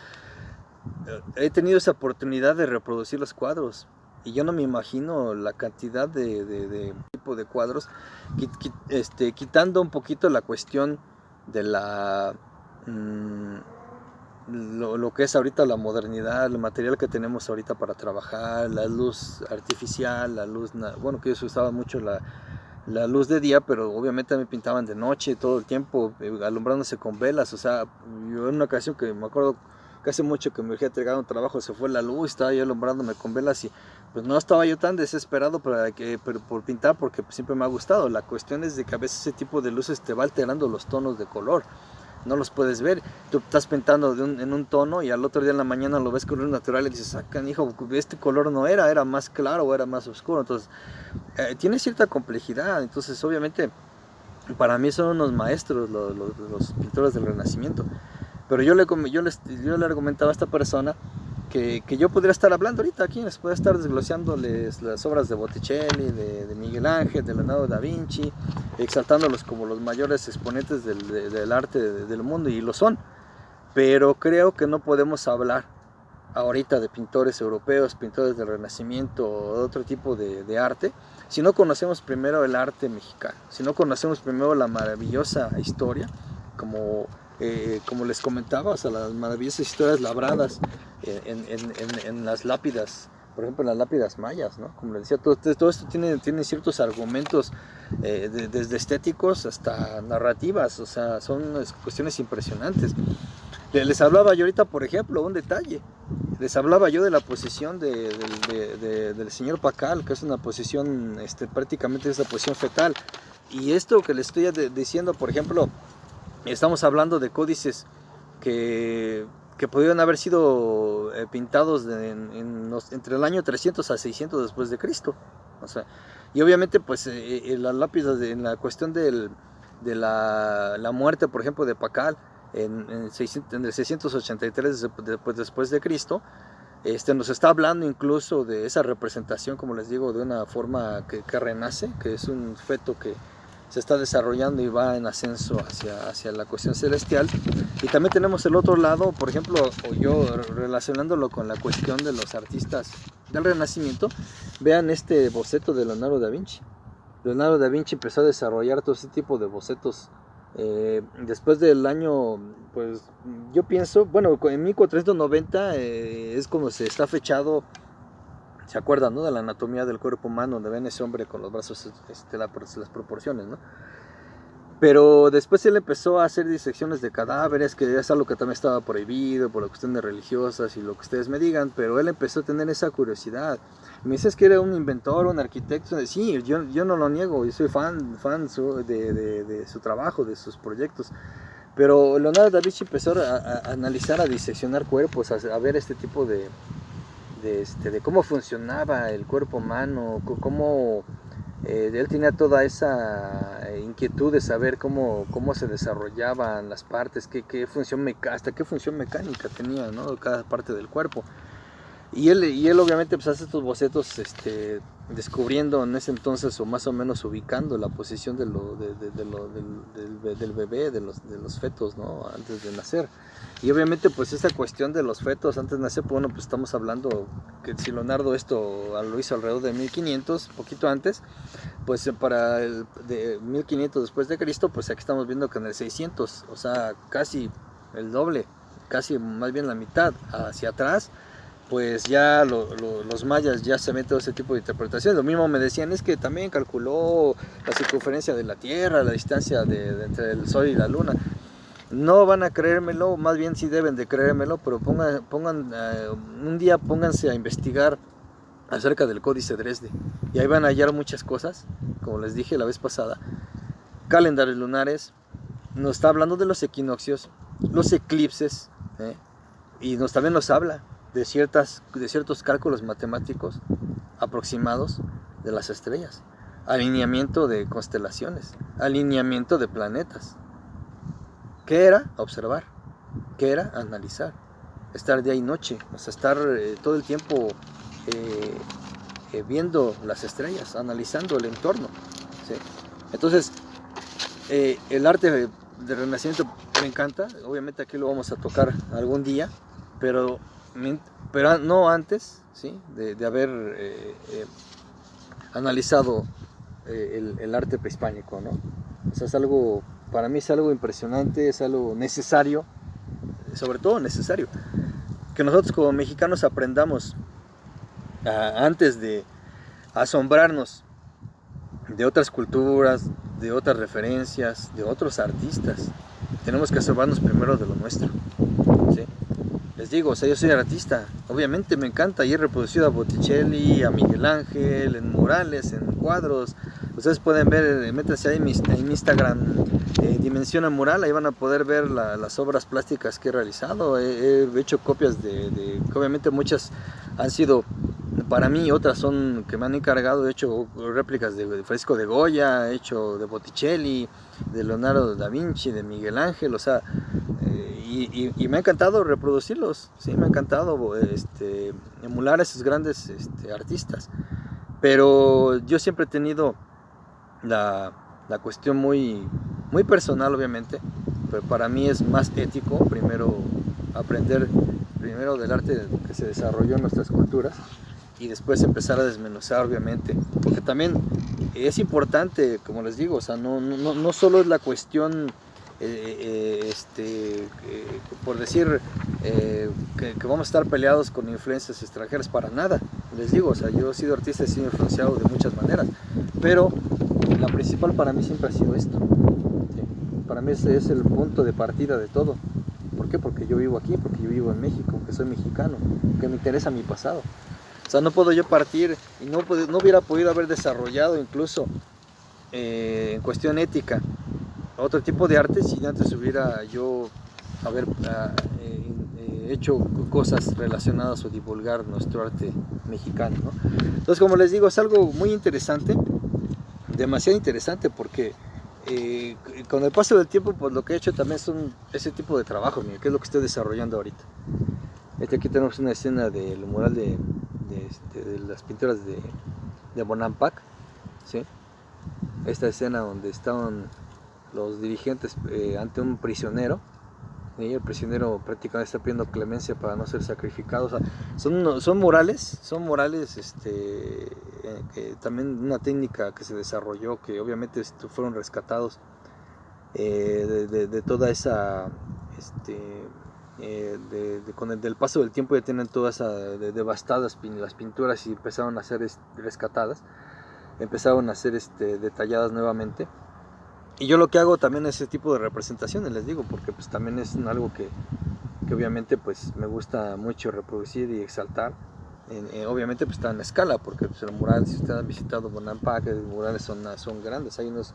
He tenido esa oportunidad de reproducir los cuadros, y yo no me imagino la cantidad de tipo de cuadros, quitando un poquito la cuestión de lo que es ahorita la modernidad, el material que tenemos ahorita para trabajar, la luz artificial, que yo usaba mucho la luz de día, pero obviamente me pintaban de noche todo el tiempo, alumbrándose con velas. O sea, yo en una ocasión que me acuerdo que hace mucho que me urgía entregar un trabajo, se fue la luz, estaba yo alumbrándome con velas, y pues no estaba yo tan desesperado por pintar, porque siempre me ha gustado. La cuestión es de que a veces ese tipo de luces te va alterando los tonos de color. no los puedes ver. Tú estás pintando en un tono y al otro día en la mañana lo ves con luz natural y dices, hijo, este color no era más claro o era más oscuro. Entonces, tiene cierta complejidad. Entonces, obviamente, para mí son unos maestros los pintores del Renacimiento. Pero yo le argumentaba a esta persona que yo podría estar hablando ahorita aquí, les podría estar desglosándoles las obras de Botticelli, de Miguel Ángel, de Leonardo da Vinci, exaltándolos como los mayores exponentes del arte del mundo, y lo son. Pero creo que no podemos hablar ahorita de pintores europeos, pintores del Renacimiento o de otro tipo de arte, si no conocemos primero el arte mexicano, si no conocemos primero la maravillosa historia, como les comentaba, o sea, las maravillosas historias labradas en las lápidas, por ejemplo, en las lápidas mayas, ¿no? Como les decía, todo esto tiene ciertos argumentos, desde estéticos hasta narrativas, o sea, son cuestiones impresionantes. Les hablaba yo ahorita, por ejemplo, un detalle. Les hablaba yo de la posición del señor Pacal, que es una posición, prácticamente es la posición fetal. Y esto que les estoy diciendo, por ejemplo, estamos hablando de códices que pudieron haber sido pintados entre el año 300 a 600 después de Cristo. O sea, y obviamente, pues, las lápidas en la cuestión de la muerte, por ejemplo, de Pacal, en el 683 después de Cristo, nos está hablando incluso de esa representación, como les digo, de una forma que renace, que es un feto que se está desarrollando y va en ascenso hacia la cuestión celestial. Y también tenemos el otro lado, por ejemplo, o yo relacionándolo con la cuestión de los artistas del Renacimiento, vean este boceto de Leonardo da Vinci. Leonardo da Vinci empezó a desarrollar todo ese tipo de bocetos después del año, pues yo pienso, bueno, en 1490 es como se está fechado. ¿Se acuerdan, no? De la anatomía del cuerpo humano, donde ven ese hombre con los brazos, las proporciones, ¿no? Pero después él empezó a hacer disecciones de cadáveres, que es algo que también estaba prohibido por las cuestiones religiosas y lo que ustedes me digan, pero él empezó a tener esa curiosidad. Me dices que era un inventor, un arquitecto. Sí, yo no lo niego, yo soy fan de su trabajo, de sus proyectos. Pero Leonardo da Vinci empezó a analizar, a diseccionar cuerpos, a ver este tipo de cómo funcionaba el cuerpo humano, cómo él tenía toda esa inquietud de saber cómo se desarrollaban las partes, hasta qué función mecánica tenía, ¿no? Cada parte del cuerpo. Y él obviamente pues hace estos bocetos descubriendo en ese entonces, o más o menos ubicando la posición del bebé, de los fetos, ¿no? Antes de nacer. Y obviamente pues esa cuestión de los fetos antes de nacer, pues, bueno, pues estamos hablando que si Leonardo esto lo hizo alrededor de 1500, poquito antes, pues para de 1500 después de Cristo, pues aquí estamos viendo que en el 600, o sea, casi el doble, casi más bien la mitad hacia atrás, pues ya los mayas ya se meten todo ese tipo de interpretaciones. Lo mismo me decían, es que también calculó la circunferencia de la Tierra, la distancia entre el Sol y la Luna. No van a creérmelo, más bien sí deben de creérmelo, pero pongan un día pónganse a investigar acerca del Códice Dresde, y ahí van a hallar muchas cosas, como les dije la vez pasada, calendarios lunares, nos está hablando de los equinoccios, los eclipses, y también nos habla de ciertos cálculos matemáticos aproximados de las estrellas, alineamiento de constelaciones, alineamiento de planetas. ¿Qué era? Observar. ¿Qué era? Analizar. Estar día y noche, o sea, estar todo el tiempo viendo las estrellas, analizando el entorno, ¿sí? Entonces, el arte del Renacimiento me encanta. Obviamente aquí lo vamos a tocar algún día, pero no antes, ¿sí? de haber analizado el arte prehispánico, ¿no? O sea, para mí es algo impresionante, es algo necesario, sobre todo necesario, que nosotros como mexicanos aprendamos antes de asombrarnos de otras culturas, de otras referencias, de otros artistas. Tenemos que asombrarnos primero de lo nuestro, ¿sí? Les digo, o sea, yo soy artista, obviamente me encanta, y he reproducido a Botticelli, a Miguel Ángel, en murales, en cuadros. Ustedes pueden ver, métanse ahí en mi Instagram, Dimensiona Mural, ahí van a poder ver las obras plásticas que he realizado. He hecho copias que obviamente muchas han sido para mí, otras son que me han encargado. He hecho réplicas de fresco de Goya, he hecho de Botticelli, de Leonardo da Vinci, de Miguel Ángel, o sea, y me ha encantado reproducirlos, sí, me ha encantado emular a esos grandes artistas. Pero yo siempre he tenido la cuestión muy personal, obviamente, pero para mí es más ético primero aprender primero del arte que se desarrolló en nuestras culturas y después empezar a desmenuzar, obviamente, porque también es importante, como les digo, o sea, no solo es la cuestión por decir que vamos a estar peleados con influencias extranjeras, para nada, les digo, o sea, yo he sido artista, he sido influenciado de muchas maneras, pero la principal para mí siempre ha sido esto, ¿sí? Para mí ese es el punto de partida de todo. ¿Por qué? Porque yo vivo aquí, porque yo vivo en México, que soy mexicano, que me interesa mi pasado. O sea, no puedo yo partir y no hubiera podido haber desarrollado incluso en cuestión ética otro tipo de arte si antes hubiera yo haber hecho cosas relacionadas o divulgar nuestro arte mexicano, ¿no? Entonces, como les digo, es algo muy interesante, demasiado interesante, porque con el paso del tiempo, pues lo que he hecho también son ese tipo de trabajo, mira, que es lo que estoy desarrollando ahorita. Aquí tenemos una escena del mural de las pinturas de Bonampak, ¿sí? Esta escena donde estaban los dirigentes ante un prisionero, y el prisionero prácticamente está pidiendo clemencia para no ser sacrificado. O sea, son murales, que también una técnica que se desarrolló, que obviamente fueron rescatados de toda esa con el del paso del tiempo ya tienen todas esas devastadas las pinturas y empezaron a ser rescatadas, empezaron a ser detalladas nuevamente. Y yo lo que hago también es ese tipo de representaciones, les digo, porque pues también es algo que obviamente pues me gusta mucho reproducir y exaltar. Obviamente pues está en escala, porque pues, el mural, si ustedes han visitado Bonampak, los murales son grandes. Hay unos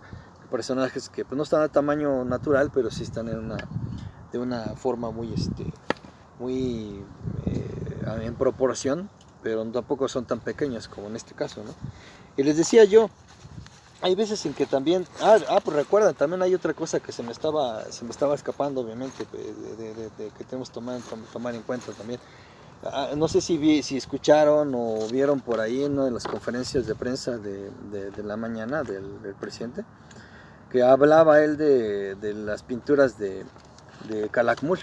personajes que pues no están a tamaño natural, pero sí están de una forma muy en proporción, pero tampoco son tan pequeños como en este caso, ¿no? Y les decía yo, hay veces en que también, pues recuerdan, también hay otra cosa que se me estaba escapando, obviamente, que tenemos que tomar en cuenta también. No sé si escucharon o vieron por ahí en una de las conferencias de prensa de la mañana del presidente, que hablaba él de las pinturas de Calakmul.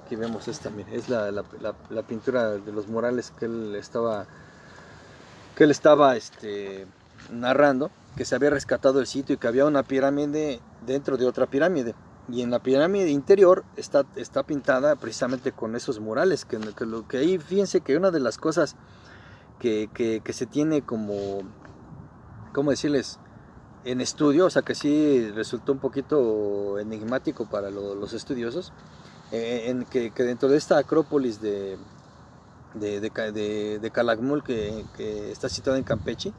Aquí vemos esta, mire, es la pintura de los murales que él estaba narrando, que se había rescatado el sitio y que había una pirámide dentro de otra pirámide. Y en la pirámide interior está pintada precisamente con esos murales. Que ahí, fíjense que una de las cosas que se tiene como, ¿cómo decirles?, en estudio, o sea que sí resultó un poquito enigmático para los estudiosos, en que dentro de esta acrópolis de Calakmul, que está situada en Campeche,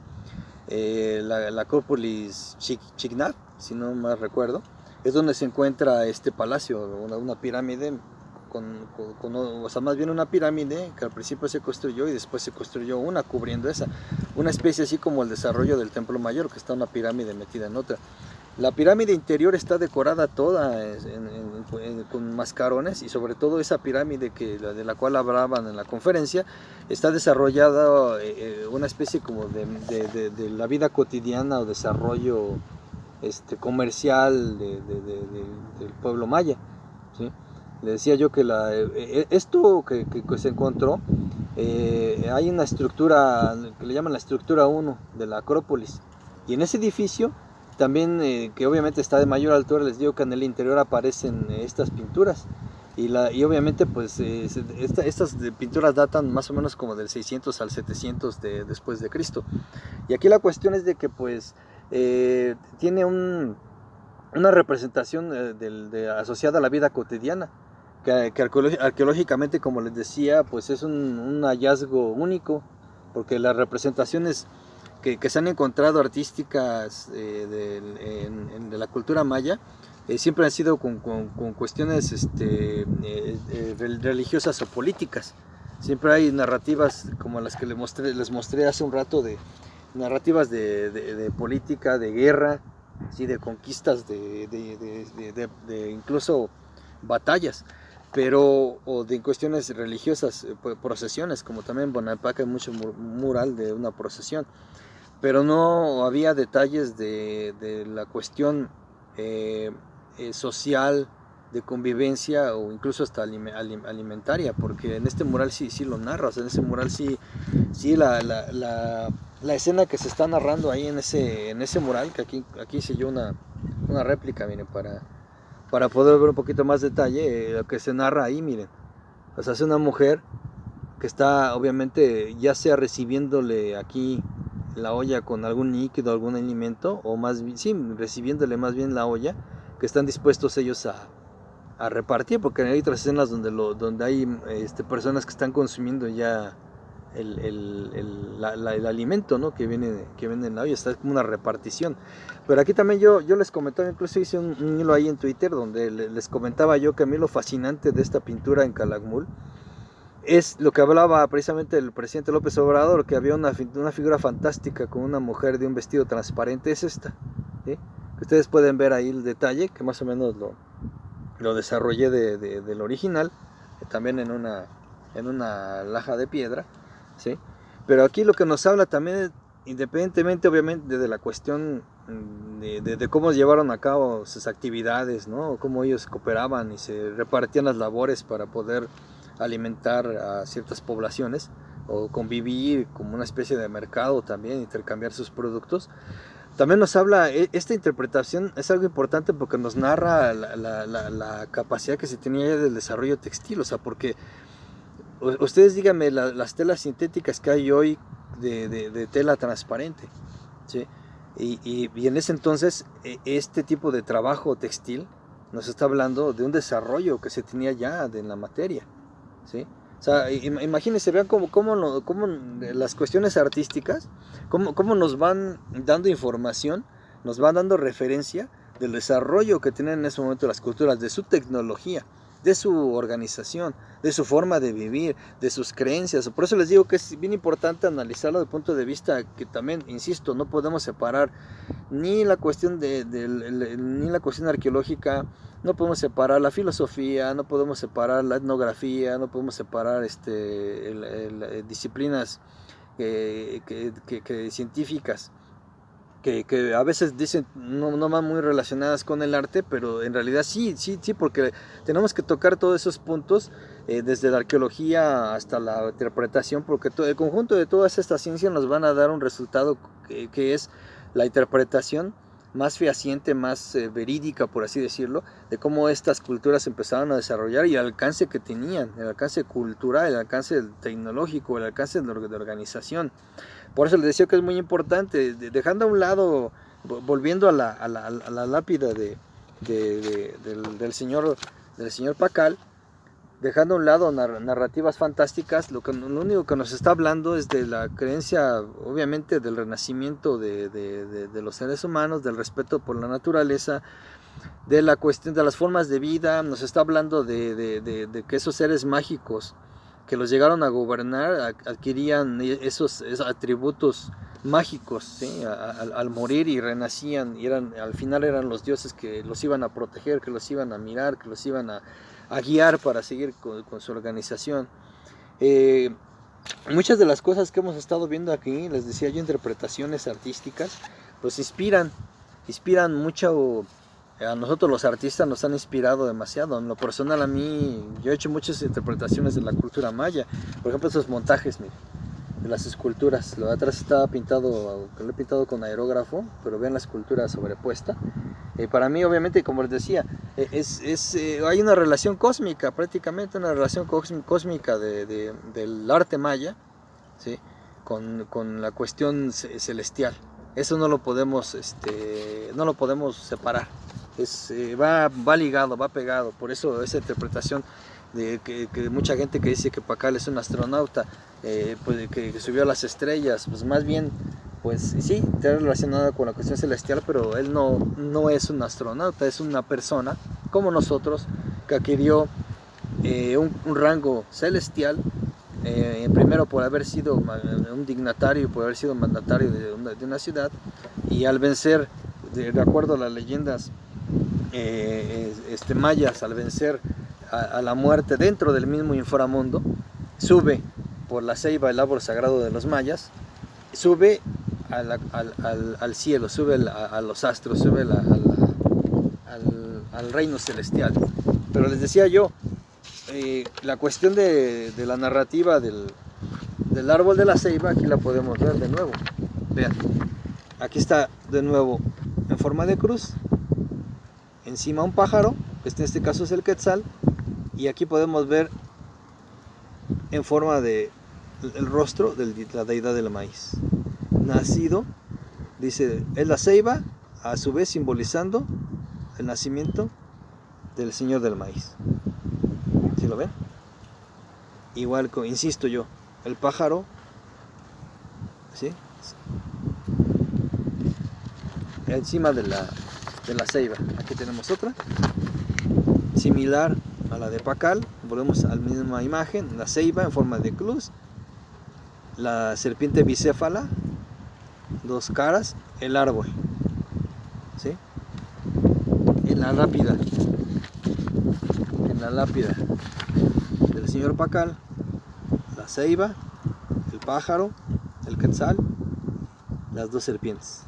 la acrópolis Chignat, si no mal recuerdo, es donde se encuentra este palacio, una pirámide, o sea, más bien una pirámide que al principio se construyó y después se construyó una cubriendo esa, una especie así como el desarrollo del Templo Mayor, que está una pirámide metida en otra. La pirámide interior está decorada toda con mascarones, y sobre todo esa pirámide de la cual hablaban en la conferencia está desarrollada una especie como de la vida cotidiana o desarrollo comercial del pueblo maya, ¿sí? Le decía yo que esto que se encontró, hay una estructura que le llaman la estructura 1 de la Acrópolis, y en ese edificio también, que obviamente está de mayor altura, les digo que en el interior aparecen estas pinturas. Y obviamente pues estas pinturas datan más o menos como del 600 al 700 después de Cristo. Y aquí la cuestión es de que pues tiene una representación asociada a la vida cotidiana, que arqueológicamente, como les decía, pues es un hallazgo único, porque las representaciones que se han encontrado artísticas de la cultura maya siempre han sido con cuestiones religiosas o políticas. Siempre hay narrativas como las que les mostré hace un rato, de narrativas de política, de guerra, ¿sí? De conquistas, de incluso batallas, pero o de cuestiones religiosas, procesiones, como también en Bonampak hay mucho mural de una procesión, pero no había detalles de la cuestión social, de convivencia o incluso hasta alimentaria, porque en este mural sí lo narra, o sea, en ese mural sí la escena que se está narrando ahí en ese mural, que aquí hice yo una réplica, miren, para poder ver un poquito más detalle, lo que se narra ahí, miren, o sea, es una mujer que está obviamente ya sea recibiéndole aquí la olla con algún líquido, algún alimento, o más bien, sí, recibiéndole más bien la olla, que están dispuestos ellos a repartir, porque hay otras escenas donde hay personas que están consumiendo ya el alimento, ¿no? que viene en la olla, está como una repartición. Pero aquí también yo les comentaba, incluso hice un hilo ahí en Twitter donde les comentaba yo que a mí lo fascinante de esta pintura en Calakmul es lo que hablaba precisamente el presidente López Obrador, que había una figura fantástica con una mujer de un vestido transparente, es esta, ¿sí? Ustedes pueden ver ahí el detalle, que más o menos lo desarrollé del original, también en una laja de piedra, ¿sí? Pero aquí lo que nos habla también, independientemente obviamente de la cuestión de cómo llevaron a cabo sus actividades, ¿no? Cómo ellos cooperaban y se repartían las labores para poder alimentar a ciertas poblaciones o convivir como una especie de mercado también, intercambiar sus productos. También nos habla, esta interpretación es algo importante porque nos narra la capacidad que se tenía ya del desarrollo textil, o sea, porque ustedes díganme las telas sintéticas que hay hoy de tela transparente, ¿sí? Y en ese entonces este tipo de trabajo textil nos está hablando de un desarrollo que se tenía ya en la materia, ¿sí? O sea, imagínense, vean cómo las cuestiones artísticas, cómo nos van dando información, nos van dando referencia del desarrollo que tienen en ese momento las culturas, de su tecnología, de su organización, de su forma de vivir, de sus creencias. Por eso les digo que es bien importante analizarlo desde el punto de vista que también, insisto, no podemos separar ni la cuestión ni la cuestión arqueológica, no podemos separar la filosofía, no podemos separar la etnografía, no podemos separar disciplinas científicas que a veces dicen no van muy relacionadas con el arte, pero en realidad sí, porque tenemos que tocar todos esos puntos, desde la arqueología hasta la interpretación, porque el conjunto de todas estas ciencias nos van a dar un resultado que es la interpretación más fehaciente, más verídica, por así decirlo, de cómo estas culturas empezaron a desarrollar y el alcance que tenían, el alcance cultural, el alcance tecnológico, el alcance de organización. Por eso les decía que es muy importante, dejando a un lado, volviendo a la lápida del señor Pakal, dejando a un lado narrativas fantásticas, lo único que nos está hablando es de la creencia, obviamente, del renacimiento de los seres humanos, del respeto por la naturaleza, de la cuestión de las formas de vida. Nos está hablando de que esos seres mágicos que los llegaron a gobernar adquirían esos atributos mágicos, ¿sí? al morir, y renacían, y al final eran los dioses que los iban a proteger, que los iban a mirar, que los iban a guiar para seguir con su organización. Muchas de las cosas que hemos estado viendo aquí, les decía yo, interpretaciones artísticas, pues inspiran mucho. A nosotros los artistas nos han inspirado demasiado. En lo personal, a mí, yo he hecho muchas interpretaciones de la cultura maya. Por ejemplo, esos montajes, miren, de las esculturas. Lo de atrás estaba pintado, lo he pintado con aerógrafo, pero vean la escultura sobrepuesta. Para mí, obviamente, como les decía, hay una relación cósmica, prácticamente una relación cósmica del arte maya, ¿sí? con la cuestión celestial. Eso no lo podemos separar. Va ligado, va pegado. Por eso esa interpretación de que mucha gente que dice que Pakal es un astronauta, pues, que subió a las estrellas, pues más bien pues sí, está relacionada con la cuestión celestial, pero él no es un astronauta, es una persona como nosotros que adquirió un rango celestial, primero por haber sido un dignatario, por haber sido mandatario de una ciudad, y al vencer, de acuerdo a las leyendas mayas, al vencer a la muerte dentro del mismo inframundo, sube por la ceiba, el árbol sagrado de los mayas, sube al cielo, sube a los astros, sube al reino celestial. Pero les decía yo, la cuestión de la narrativa del árbol de la ceiba, aquí la podemos ver de nuevo. Vean, aquí está de nuevo en forma de cruz, encima un pájaro, que en este caso es el quetzal, y aquí podemos ver en forma de el rostro de la deidad del maíz. Nacido, dice, es la ceiba, a su vez simbolizando el nacimiento del señor del maíz. ¿Sí lo ven? Igual, insisto yo, el pájaro, ¿sí?, encima de la ceiba. Aquí tenemos otra, similar a la de Pacal. Volvemos a la misma imagen, la ceiba en forma de cruz, la serpiente bicéfala, dos caras, el árbol, ¿sí? En la lápida del señor Pacal, la ceiba, el pájaro, el quetzal, las dos serpientes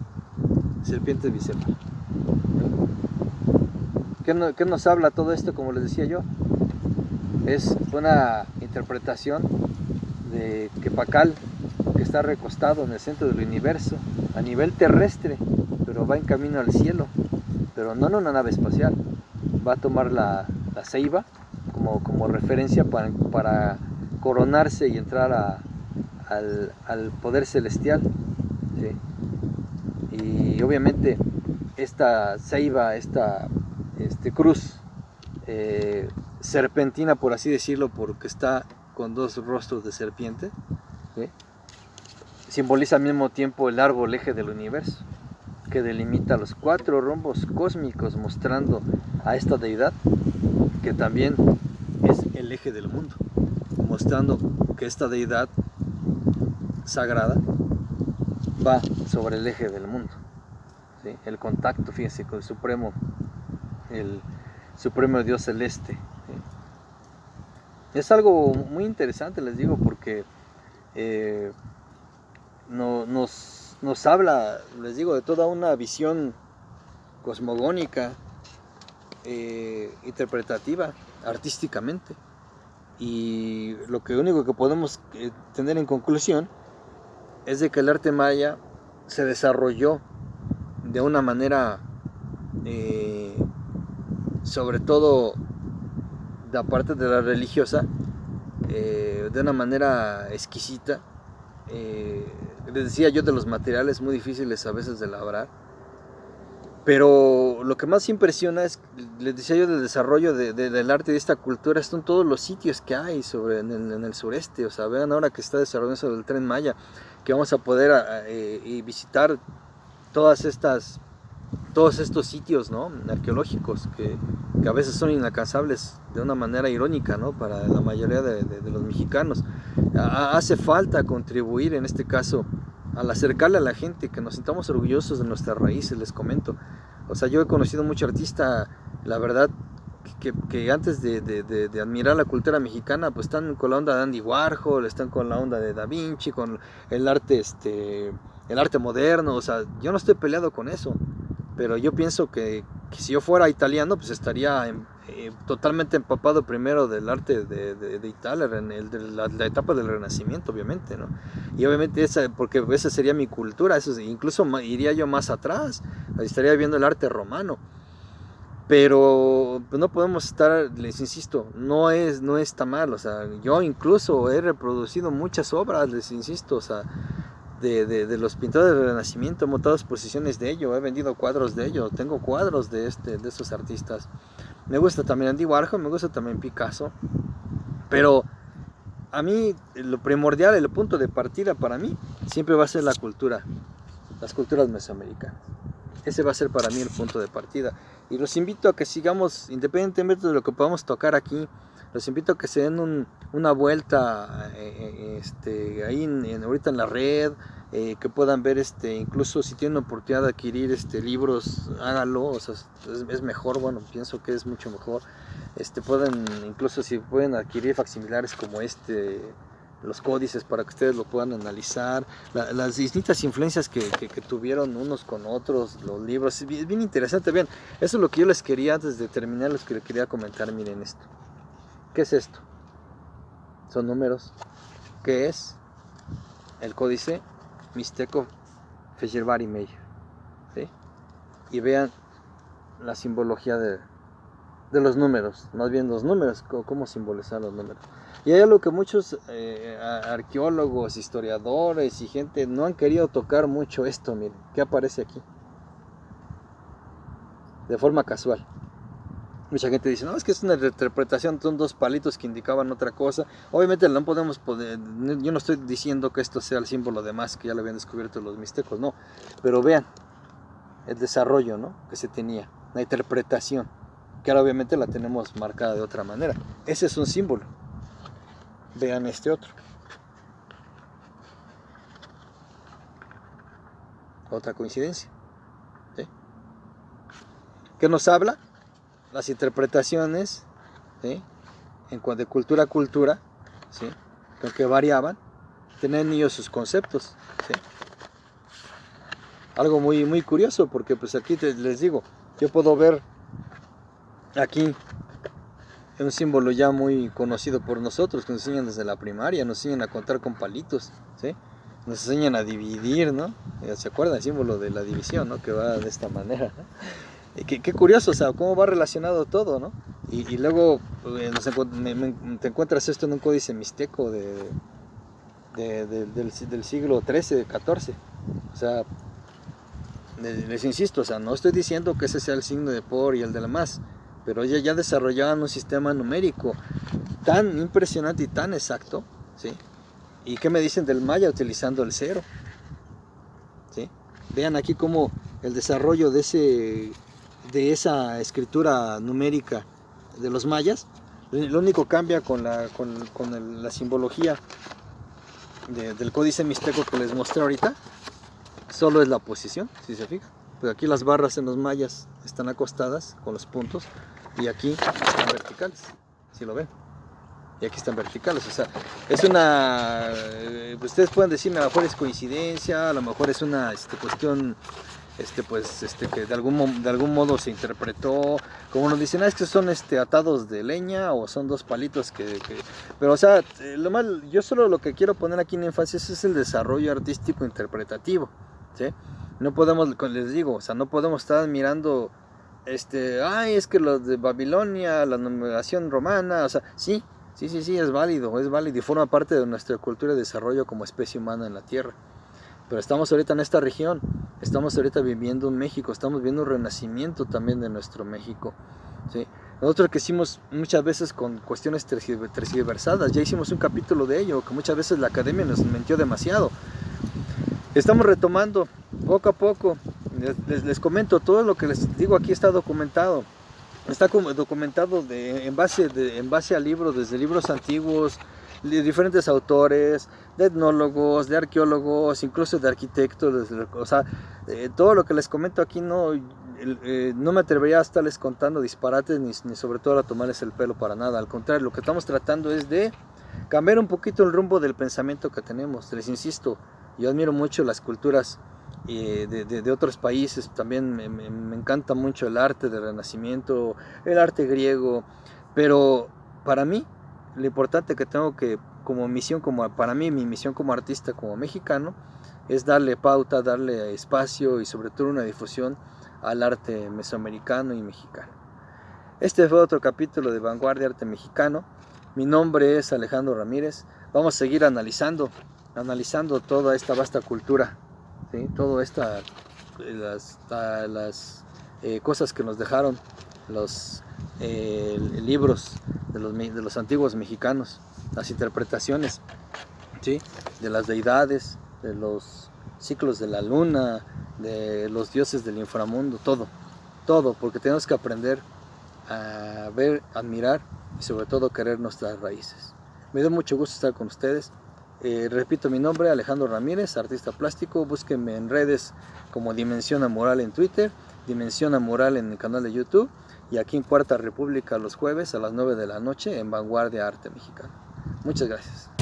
bicéfalas. ¿Qué nos habla todo esto? Como les decía yo, es una interpretación de que Pacal, que está recostado en el centro del universo, a nivel terrestre, pero va en camino al cielo, pero no en una nave espacial, va a tomar la ceiba como referencia para coronarse y entrar al poder celestial, ¿sí? Y obviamente esta ceiba, esta cruz serpentina, por así decirlo, porque está con dos rostros de serpiente, ¿sí?, simboliza al mismo tiempo el árbol eje del universo, que delimita los 4 rombos cósmicos, mostrando a esta deidad que también es el eje del mundo, mostrando que esta deidad sagrada va sobre el eje del mundo, ¿sí? El contacto, fíjense, con el supremo Dios celeste, ¿sí? Es algo muy interesante, les digo, porque nos habla, les digo, de toda una visión cosmogónica, interpretativa, artísticamente. Y lo único que podemos tener en conclusión es de que el arte maya se desarrolló de una manera, sobre todo de parte de la religiosa, de una manera exquisita. Les decía yo de los materiales muy difíciles a veces de labrar, pero lo que más impresiona es, les decía yo, del desarrollo del arte de esta cultura, son todos los sitios que hay en el sureste. O sea, vean ahora que está desarrollando sobre el Tren Maya, que vamos a poder visitar todos estos sitios, ¿no?, arqueológicos que a veces son inalcanzables de una manera irónica, ¿no?, para la mayoría de los mexicanos. Hace falta contribuir, en este caso, al acercarle a la gente, que nos sintamos orgullosos de nuestras raíces. Les comento, o sea, yo he conocido mucho artista, la verdad, que antes de admirar la cultura mexicana, pues están con la onda de Andy Warhol, están con la onda de Da Vinci, con el arte moderno. O sea, yo no estoy peleado con eso, pero yo pienso que si yo fuera italiano, pues estaría totalmente empapado primero del arte de Italia, de la etapa del Renacimiento, obviamente, ¿no? Y obviamente porque esa sería mi cultura. Eso, incluso iría yo más atrás, estaría viendo el arte romano. Pero pues no podemos estar, les insisto, no está mal. O sea, yo incluso he reproducido muchas obras, les insisto, o sea, de los pintores del Renacimiento, he montado exposiciones de ello, he vendido cuadros de ello, tengo cuadros de esos artistas. Me gusta también Andy Warhol, me gusta también Picasso, pero a mí lo primordial, el punto de partida para mí siempre va a ser la cultura, las culturas mesoamericanas. Ese va a ser para mí el punto de partida. Y los invito a que sigamos, independientemente de lo que podamos tocar aquí, los invito a que se den una vuelta ahí ahorita en la red, que puedan ver, incluso si tienen oportunidad de adquirir libros, háganlo, o sea, es mejor, bueno, pienso que es mucho mejor. Pueden, incluso si pueden adquirir facsimilares como los códices para que ustedes lo puedan analizar, las distintas influencias que tuvieron unos con otros, los libros, es bien interesante. Bien, eso es lo que yo les quería, antes de terminar, les quería comentar. Miren esto. ¿Qué es esto? Son números. ¿Qué es? El códice mixteco Feyerabad Meyer, ¿sí? Y vean la simbología de los números, más bien los números, cómo simbolizar los números. Y hay algo que muchos arqueólogos, historiadores y gente no han querido tocar mucho esto. Miren, ¿qué aparece aquí? De forma casual. Mucha gente dice, no, es que es una interpretación, son dos palitos que indicaban otra cosa. Obviamente no podemos yo no estoy diciendo que esto sea el símbolo de más, que ya lo habían descubierto los mixtecos, no. Pero vean el desarrollo, ¿no?, que se tenía, la interpretación, que ahora obviamente la tenemos marcada de otra manera. Ese es un símbolo. Vean este otro. Otra coincidencia, ¿sí? ¿Qué nos habla? Las interpretaciones, ¿sí?, de cultura a cultura, ¿sí?, que variaban, tenían ellos sus conceptos, ¿sí? Algo muy, muy curioso, porque pues aquí les digo, yo puedo ver aquí un símbolo ya muy conocido por nosotros, que nos enseñan desde la primaria, nos enseñan a contar con palitos, ¿sí?, nos enseñan a dividir, ¿no? ¿Se acuerdan el símbolo de la división, ¿no?, que va de esta manera, ¿no? Qué curioso, o sea, cómo va relacionado todo, ¿no? Y luego te encuentras esto en un códice mixteco del siglo XIII, XIV. O sea, les insisto, o sea, no estoy diciendo que ese sea el signo de por y el de la más, pero ya desarrollaban un sistema numérico tan impresionante y tan exacto, ¿sí? ¿Y qué me dicen del maya utilizando el cero? ¿Sí? Vean aquí cómo el desarrollo de esa escritura numérica de los mayas, lo único cambia con la simbología del códice mixteco que les mostré ahorita, solo es la posición, si se fijan. Pues aquí las barras en los mayas están acostadas con los puntos, y aquí están verticales, si lo ven. Y aquí están verticales, o sea, es una... ustedes pueden decirme, a lo mejor es coincidencia, a lo mejor es una cuestión que de algún modo se interpretó, como nos dicen, es que son atados de leña, o son dos palitos pero o sea, yo solo lo que quiero poner aquí en énfasis es el desarrollo artístico interpretativo, ¿sí? No podemos, les digo, o sea, no podemos estar mirando es que los de Babilonia, la numeración romana, o sea, sí, es válido y forma parte de nuestra cultura de desarrollo como especie humana en la Tierra. Pero estamos ahorita en esta región, estamos ahorita viviendo en México, estamos viendo un renacimiento también de nuestro México, ¿sí? Nosotros que hicimos muchas veces con cuestiones tergiversadas, ya hicimos un capítulo de ello, que muchas veces la academia nos mintió demasiado. Estamos retomando poco a poco. Les comento, todo lo que les digo aquí está documentado. Está documentado en base a libros, desde libros antiguos, de diferentes autores, de etnólogos, de arqueólogos, incluso de arquitectos. O sea, todo lo que les comento aquí no me atrevería a estarles contando disparates, ni sobre todo a tomarles el pelo para nada. Al contrario, lo que estamos tratando es de cambiar un poquito el rumbo del pensamiento que tenemos. Les insisto, yo admiro mucho las culturas de otros países. También me encanta mucho el arte del Renacimiento, el arte griego, pero para mí lo importante que tengo como misión, para mí mi misión como artista, como mexicano, es darle pauta, darle espacio y sobre todo una difusión al arte mesoamericano y mexicano. Este fue otro capítulo de Vanguardia Arte Mexicano. Mi nombre es Alejandro Ramírez. Vamos a seguir analizando toda esta vasta cultura, ¿sí? Todo las cosas que nos dejaron los libros de los antiguos mexicanos, las interpretaciones, ¿sí?, de las deidades, de los ciclos de la luna, de los dioses del inframundo, todo, porque tenemos que aprender a ver, admirar y sobre todo querer nuestras raíces. Me dio mucho gusto estar con ustedes. Repito mi nombre, Alejandro Ramírez, artista plástico. Búsquenme en redes como Dimensión Amoral en Twitter, Dimensión Amoral en el canal de YouTube, y aquí en Cuarta República los jueves a las 9 de la noche en Vanguardia Arte Mexicano. Muchas gracias.